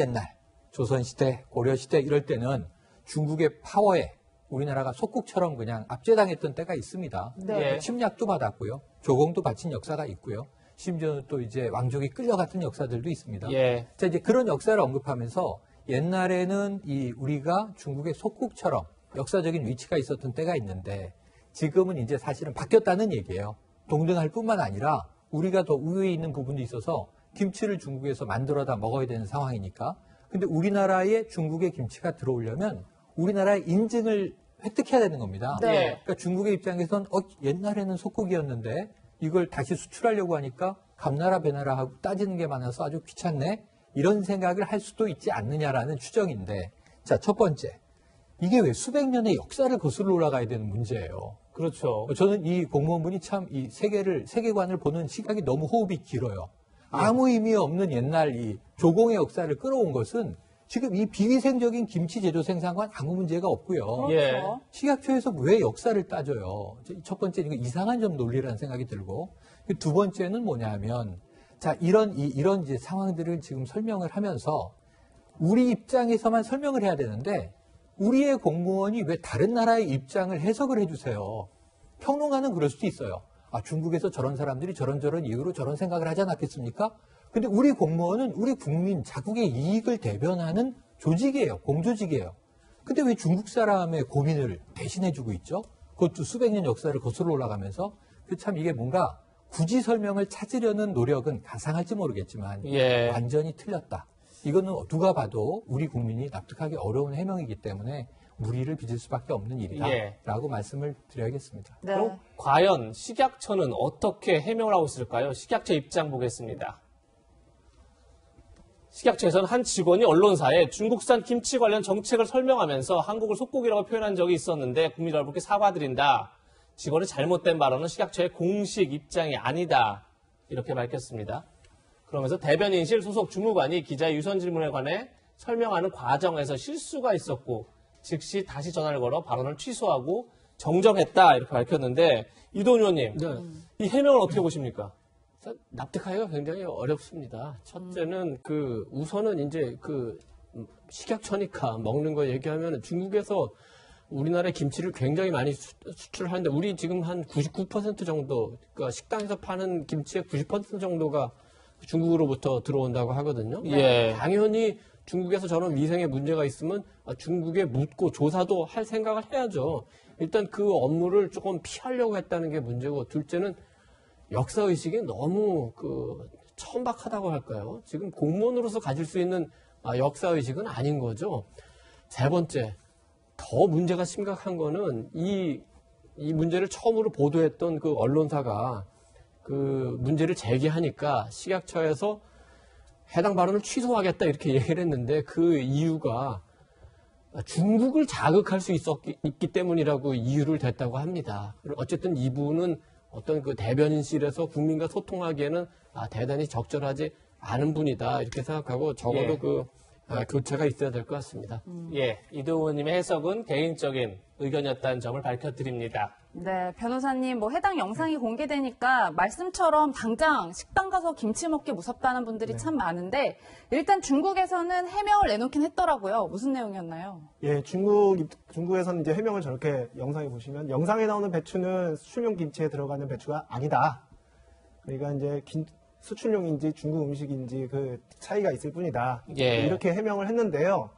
조선시대, 고려시대 이럴 때는 중국의 파워에 우리나라가 속국처럼 그냥 압제당했던 때가 있습니다. 네. 침략도 받았고요. 조공도 바친 역사가 있고요. 심지어는 또 이제 왕족이 끌려갔던 역사들도 있습니다. 예. 자, 이제 그런 역사를 언급하면서 옛날에는 우리가 중국의 속국처럼 역사적인 위치가 있었던 때가 있는데 지금은 이제 사실은 바뀌었다는 얘기예요. 동등할 뿐만 아니라 우리가 더 우위에 있는 부분도 있어서 김치를 중국에서 만들어다 먹어야 되는 상황이니까. 근데 우리나라에 중국의 김치가 들어오려면 우리나라의 인증을 획득해야 되는 겁니다. 네. 그러니까 중국의 입장에서는 옛날에는 속국이었는데 이걸 다시 수출하려고 하니까 감나라 배나라 하고 따지는 게 많아서 아주 귀찮네. 이런 생각을 할 수도 있지 않느냐라는 추정인데 자, 첫 번째. 이게 왜 수백 년의 역사를 거슬러 올라가야 되는 문제예요. 그렇죠. 저는 이 공무원분이 참 이 세계관을 보는 시각이 너무 호흡이 길어요. 아무 의미 없는 옛날 이 조공의 역사를 끌어온 것은 지금 이 비위생적인 김치 제조 생산과는 아무 문제가 없고요. 예. 식약처에서 왜 역사를 따져요? 첫 번째 이거 이상한 좀 논리라는 생각이 들고 두 번째는 뭐냐면 자 이런 이제 상황들을 지금 설명을 하면서 우리 입장에서만 설명을 해야 되는데 우리의 공무원이 왜 다른 나라의 입장을 해석을 해주세요? 평론가는 그럴 수도 있어요. 아, 중국에서 저런 사람들이 저런 이유로 저런 생각을 하지 않았겠습니까? 근데 우리 공무원은 우리 국민, 자국의 이익을 대변하는 조직이에요. 공조직이에요. 근데 왜 중국 사람의 고민을 대신해주고 있죠? 그것도 수백 년 역사를 거슬러 올라가면서 참 이게 뭔가 굳이 설명을 찾으려는 노력은 가상할지 모르겠지만 예. 완전히 틀렸다. 이거는 누가 봐도 우리 국민이 납득하기 어려운 해명이기 때문에 무리를 빚을 수밖에 없는 일이다라고 말씀을 드려야겠습니다. 네. 그럼 과연 식약처는 어떻게 해명을 하고 있을까요? 식약처 입장 보겠습니다. 식약처에서는 한 직원이 언론사에 중국산 김치 관련 정책을 설명하면서 한국을 속국이라고 표현한 적이 있었는데 국민 여러분께 사과드린다. 직원의 잘못된 발언은 식약처의 공식 입장이 아니다. 이렇게 밝혔습니다. 그러면서 대변인실 소속 주무관이 기자의 유선 질문에 관해 설명하는 과정에서 실수가 있었고 즉시 다시 전화를 걸어 발언을 취소하고 정정했다 이렇게 밝혔는데 이동훈 의원님 이 해명을 어떻게 보십니까? 납득하기가 굉장히 어렵습니다. 첫째는 우선은 이제 식약처니까 먹는 거 얘기하면 중국에서 우리나라의 김치를 굉장히 많이 수출하는데 우리 지금 한 99% 정도, 그러니까 식당에서 파는 김치의 90% 정도가 중국으로부터 들어온다고 하거든요. 예. 당연히 중국에서 저런 위생에 문제가 있으면 중국에 묻고 조사도 할 생각을 해야죠. 일단 그 업무를 조금 피하려고 했다는 게 문제고, 둘째는 역사의식이 너무 천박하다고 할까요? 지금 공무원으로서 가질 수 있는 역사의식은 아닌 거죠. 세 번째, 더 문제가 심각한 거는 이 문제를 처음으로 보도했던 그 언론사가 그 문제를 제기하니까 식약처에서 해당 발언을 취소하겠다 이렇게 얘기를 했는데 그 이유가 중국을 자극할 수 있기 때문이라고 이유를 댔다고 합니다. 어쨌든 이분은 어떤 대변인실에서 국민과 소통하기에는 대단히 적절하지 않은 분이다 이렇게 생각하고 적어도 교체가 있어야 될 것 같습니다. 예, 이동훈 의원님의 해석은 개인적인 의견이었다는 점을 밝혀드립니다. 네, 변호사님, 해당 영상이 공개되니까 말씀처럼 당장 식당 가서 김치 먹기 무섭다는 분들이 참 많은데 일단 중국에서는 해명을 내놓긴 했더라고요. 무슨 내용이었나요? 예, 중국에서는 이제 해명을 저렇게 영상에 보시면 영상에 나오는 배추는 수출용 김치에 들어가는 배추가 아니다. 그러니까 이제 수출용인지 중국 음식인지 그 차이가 있을 뿐이다. 예. 이렇게 해명을 했는데요.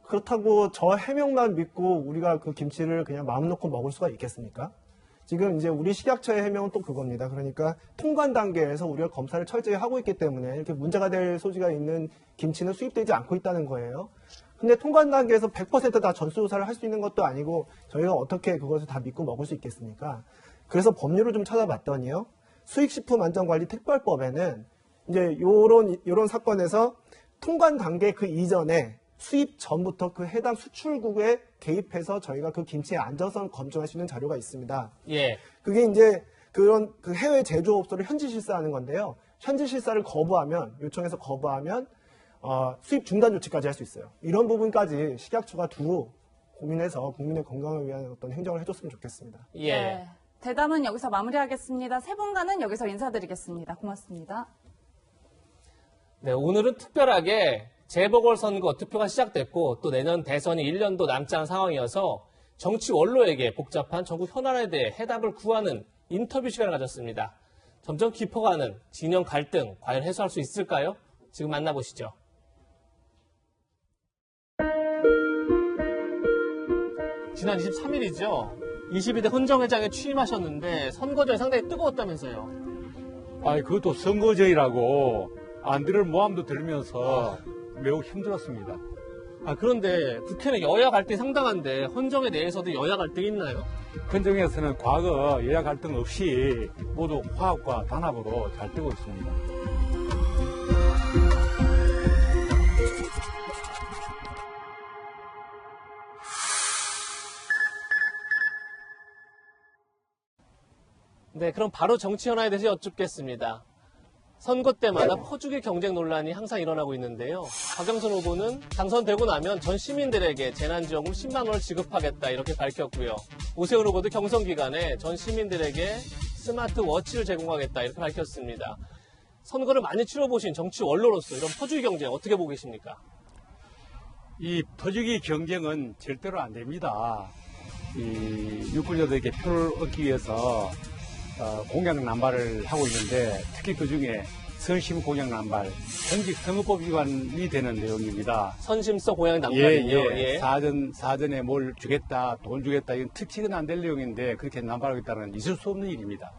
그렇다고 저 해명만 믿고 우리가 그 김치를 그냥 마음 놓고 먹을 수가 있겠습니까? 지금 이제 우리 식약처의 해명은 또 그겁니다. 그러니까 통관 단계에서 우리가 검사를 철저히 하고 있기 때문에 이렇게 문제가 될 소지가 있는 김치는 수입되지 않고 있다는 거예요. 근데 통관 단계에서 100% 다 전수조사를 할 수 있는 것도 아니고 저희가 어떻게 그것을 다 믿고 먹을 수 있겠습니까? 그래서 법률을 좀 찾아봤더니요. 수익식품안전관리특별법에는 이제 요런 사건에서 통관 단계 그 이전에 수입 전부터 그 해당 수출국에 개입해서 저희가 그 김치의 안전성을 검증할 수 있는 자료가 있습니다. 예. 그게 이제 그런 해외 제조업소를 현지 실사하는 건데요. 현지 실사를 요청해서 거부하면 수입 중단 조치까지 할 수 있어요. 이런 부분까지 식약처가 두루 고민해서 국민의 건강을 위한 어떤 행정을 해줬으면 좋겠습니다. 예. 네, 대담은 여기서 마무리하겠습니다. 세 분과는 여기서 인사드리겠습니다. 고맙습니다. 네, 오늘은 특별하게 재보궐선거 투표가 시작됐고 또 내년 대선이 1년도 남지 않은 상황이어서 정치 원로에게 복잡한 전국 현안에 대해 해답을 구하는 인터뷰 시간을 가졌습니다. 점점 깊어가는 진영 갈등 과연 해소할 수 있을까요? 지금 만나보시죠. 지난 23일이죠. 22대 헌정회장에 취임하셨는데 선거 전에 상당히 뜨거웠다면서요. 그것도 선거제의라고 안들을 모함도 들으면서 매우 힘들었습니다. 그런데 국회는 여야 갈등이 상당한데 헌정에 대해서도 여야 갈등이 있나요? 헌정에서는 과거 여야 갈등 없이 모두 화합과 단합으로 잘 되고 있습니다. 네, 그럼 바로 정치 현안에 대해서 여쭙겠습니다. 선거 때마다 퍼주기 경쟁 논란이 항상 일어나고 있는데요. 박영선 후보는 당선되고 나면 전 시민들에게 재난지원금 10만 원을 지급하겠다 이렇게 밝혔고요. 오세훈 후보도 경선 기간에 전 시민들에게 스마트워치를 제공하겠다 이렇게 밝혔습니다. 선거를 많이 치러보신 정치 원로로서 이런 퍼주기 경쟁 어떻게 보고 계십니까? 이 퍼주기 경쟁은 절대로 안 됩니다. 이 유권자들에게 표를 얻기 위해서 공약 남발을 하고 있는데 특히 그중에 선심 공약 남발, 현직 선거법 위반이 되는 내용입니다. 선심서 공약 남발이요? 예. 사전에 뭘 주겠다, 돈 주겠다 이건 특칙은 안 될 내용인데 그렇게 남발하겠다는 있을 수 없는 일입니다.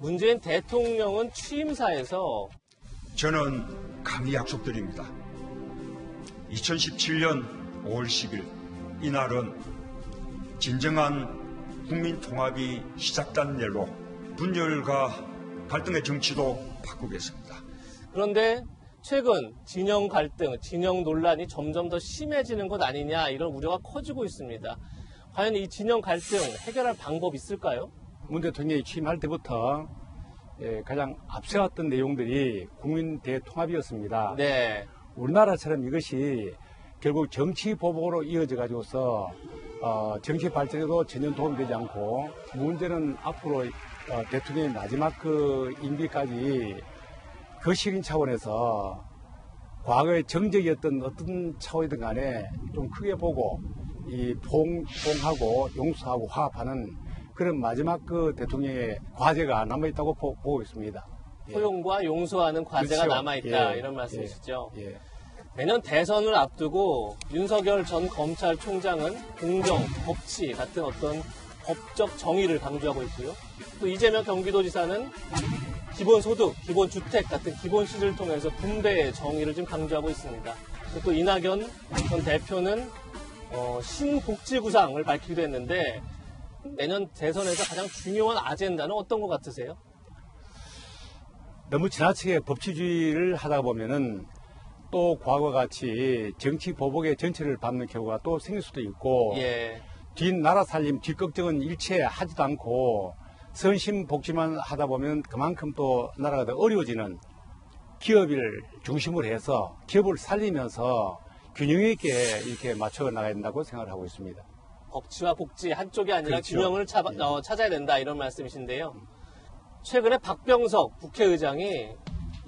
문재인 대통령은 취임사에서 저는 강히 약속드립니다. 2017년 5월 10일 이날은 진정한 국민 통합이 시작된 날로 분열과 갈등의 정치도 바꾸겠습니다. 그런데 최근 진영 갈등, 진영 논란이 점점 더 심해지는 것 아니냐 이런 우려가 커지고 있습니다. 과연 이 진영 갈등 해결할 방법이 있을까요? 문 대통령이 취임할 때부터 가장 앞세웠던 내용들이 국민 대통합이었습니다. 네. 우리나라처럼 이것이 결국 정치 보복으로 이어져 가지고서 정치 발전에도 전혀 도움이 되지 않고 문제는 앞으로 대통령의 마지막 그 임기까지 그 시긴 차원에서 과거의 정적이었던 어떤 차원이든 간에 좀 크게 보고 이 포옹하고 용서하고 화합하는 그런 마지막 그 대통령의 과제가 남아있다고 보고 있습니다. 포용과 용서하는 과제가 그렇죠. 남아있다 예. 이런 말씀이시죠. 예. 내년 대선을 앞두고 윤석열 전 검찰총장은 공정, 법치 같은 어떤 법적 정의를 강조하고 있고요. 또 이재명 경기도지사는 기본소득, 기본주택 같은 기본시설을 통해서 분배의 정의를 지금 강조하고 있습니다. 또 이낙연 전 대표는 신복지구상을 밝히기도 했는데 내년 대선에서 가장 중요한 아젠다는 어떤 것 같으세요? 너무 지나치게 법치주의를 하다 보면은 또 과거와 같이 정치 보복의 전체를 밟는 경우가 또 생길 수도 있고 예. 뒷나라 살림, 뒷걱정은 일체 하지도 않고 선심 복지만 하다 보면 그만큼 또 나라가 더 어려워지는 기업을 중심으로 해서 기업을 살리면서 균형 있게 이렇게 맞춰 나가야 된다고 생각을 하고 있습니다. 법치와 복지 한쪽이 아니라 그렇죠. 균형을 찾아야 된다 이런 말씀이신데요. 최근에 박병석 국회의장이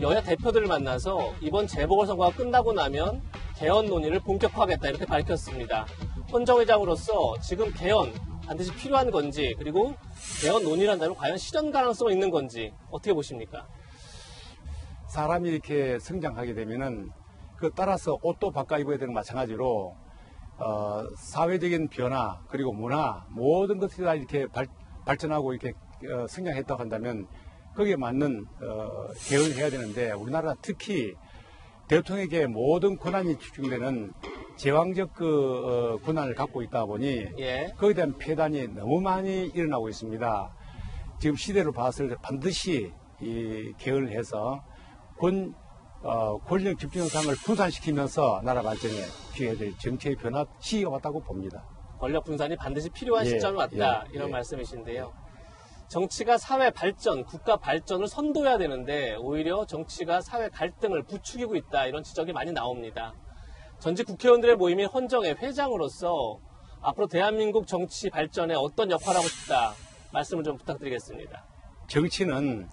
여야 대표들을 만나서 이번 재보궐선거가 끝나고 나면 개헌 논의를 본격화하겠다 이렇게 밝혔습니다. 헌정회장으로서 지금 개헌 반드시 필요한 건지 그리고 개헌 논의란다면 과연 실현 가능성이 있는 건지 어떻게 보십니까? 사람이 이렇게 성장하게 되면은 그 따라서 옷도 바꿔 입어야 되는 마찬가지로 사회적인 변화 그리고 문화 모든 것이 다 이렇게 발전하고 이렇게 성장했다고 한다면 거기에 맞는 개헌을 해야 되는데 우리나라 특히 대통령에게 모든 권한이 집중되는 제왕적 그 권한을 갖고 있다 보니 예. 거기에 대한 폐단이 너무 많이 일어나고 있습니다. 지금 시대로 봤을 때 반드시 이 개헌을 해서 권력 집중 현상을 분산시키면서 나라 발전에 기여해야 될 정치의 변화 시기가 왔다고 봅니다. 권력 분산이 반드시 필요한 예, 시점이 왔다 예, 이런 예. 말씀이신데요. 정치가 사회 발전, 국가 발전을 선도해야 되는데 오히려 정치가 사회 갈등을 부추기고 있다 이런 지적이 많이 나옵니다. 전직 국회의원들의 모임인 헌정회 회장으로서 앞으로 대한민국 정치 발전에 어떤 역할을 하고 싶다 말씀을 좀 부탁드리겠습니다. 정치는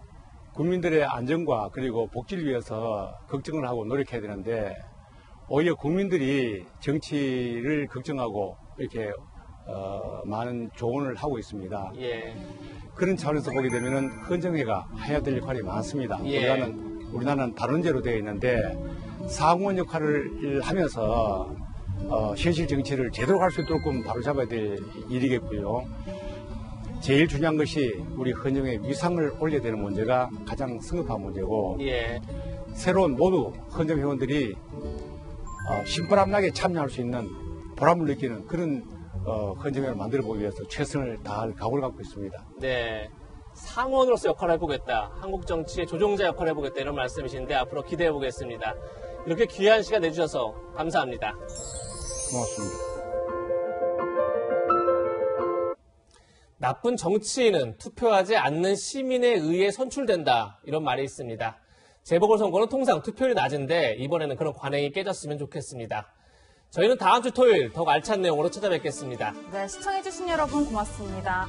국민들의 안전과 그리고 복지를 위해서 걱정을 하고 노력해야 되는데 오히려 국민들이 정치를 걱정하고 이렇게 많은 조언을 하고 있습니다. 예. 그런 차원에서 보게 되면은 헌정회가 해야 될 역할이 많습니다. 예. 우리나라는 다론제로 되어 있는데 상원 역할을 하면서 현실 정치를 제대로 갈 수 있도록 바로잡아야 될 일이겠고요. 제일 중요한 것이 우리 헌정의 위상을 올려야 되는 문제가 가장 성급한 문제고 예. 새로운 모두 헌정 회원들이 신바람나게 참여할 수 있는 보람을 느끼는 그런 헌정회를 만들어보기 위해서 최선을 다할 각오를 갖고 있습니다. 네. 상원으로서 역할을 해보겠다. 한국 정치의 조종자 역할을 해보겠다. 이런 말씀이신데 앞으로 기대해 보겠습니다. 이렇게 귀한 시간 내주셔서 감사합니다. 고맙습니다. 나쁜 정치인은 투표하지 않는 시민에 의해 선출된다. 이런 말이 있습니다. 재보궐선거는 통상 투표율이 낮은데 이번에는 그런 관행이 깨졌으면 좋겠습니다. 저희는 다음 주 토요일 더욱 알찬 내용으로 찾아뵙겠습니다. 네, 시청해주신 여러분 고맙습니다.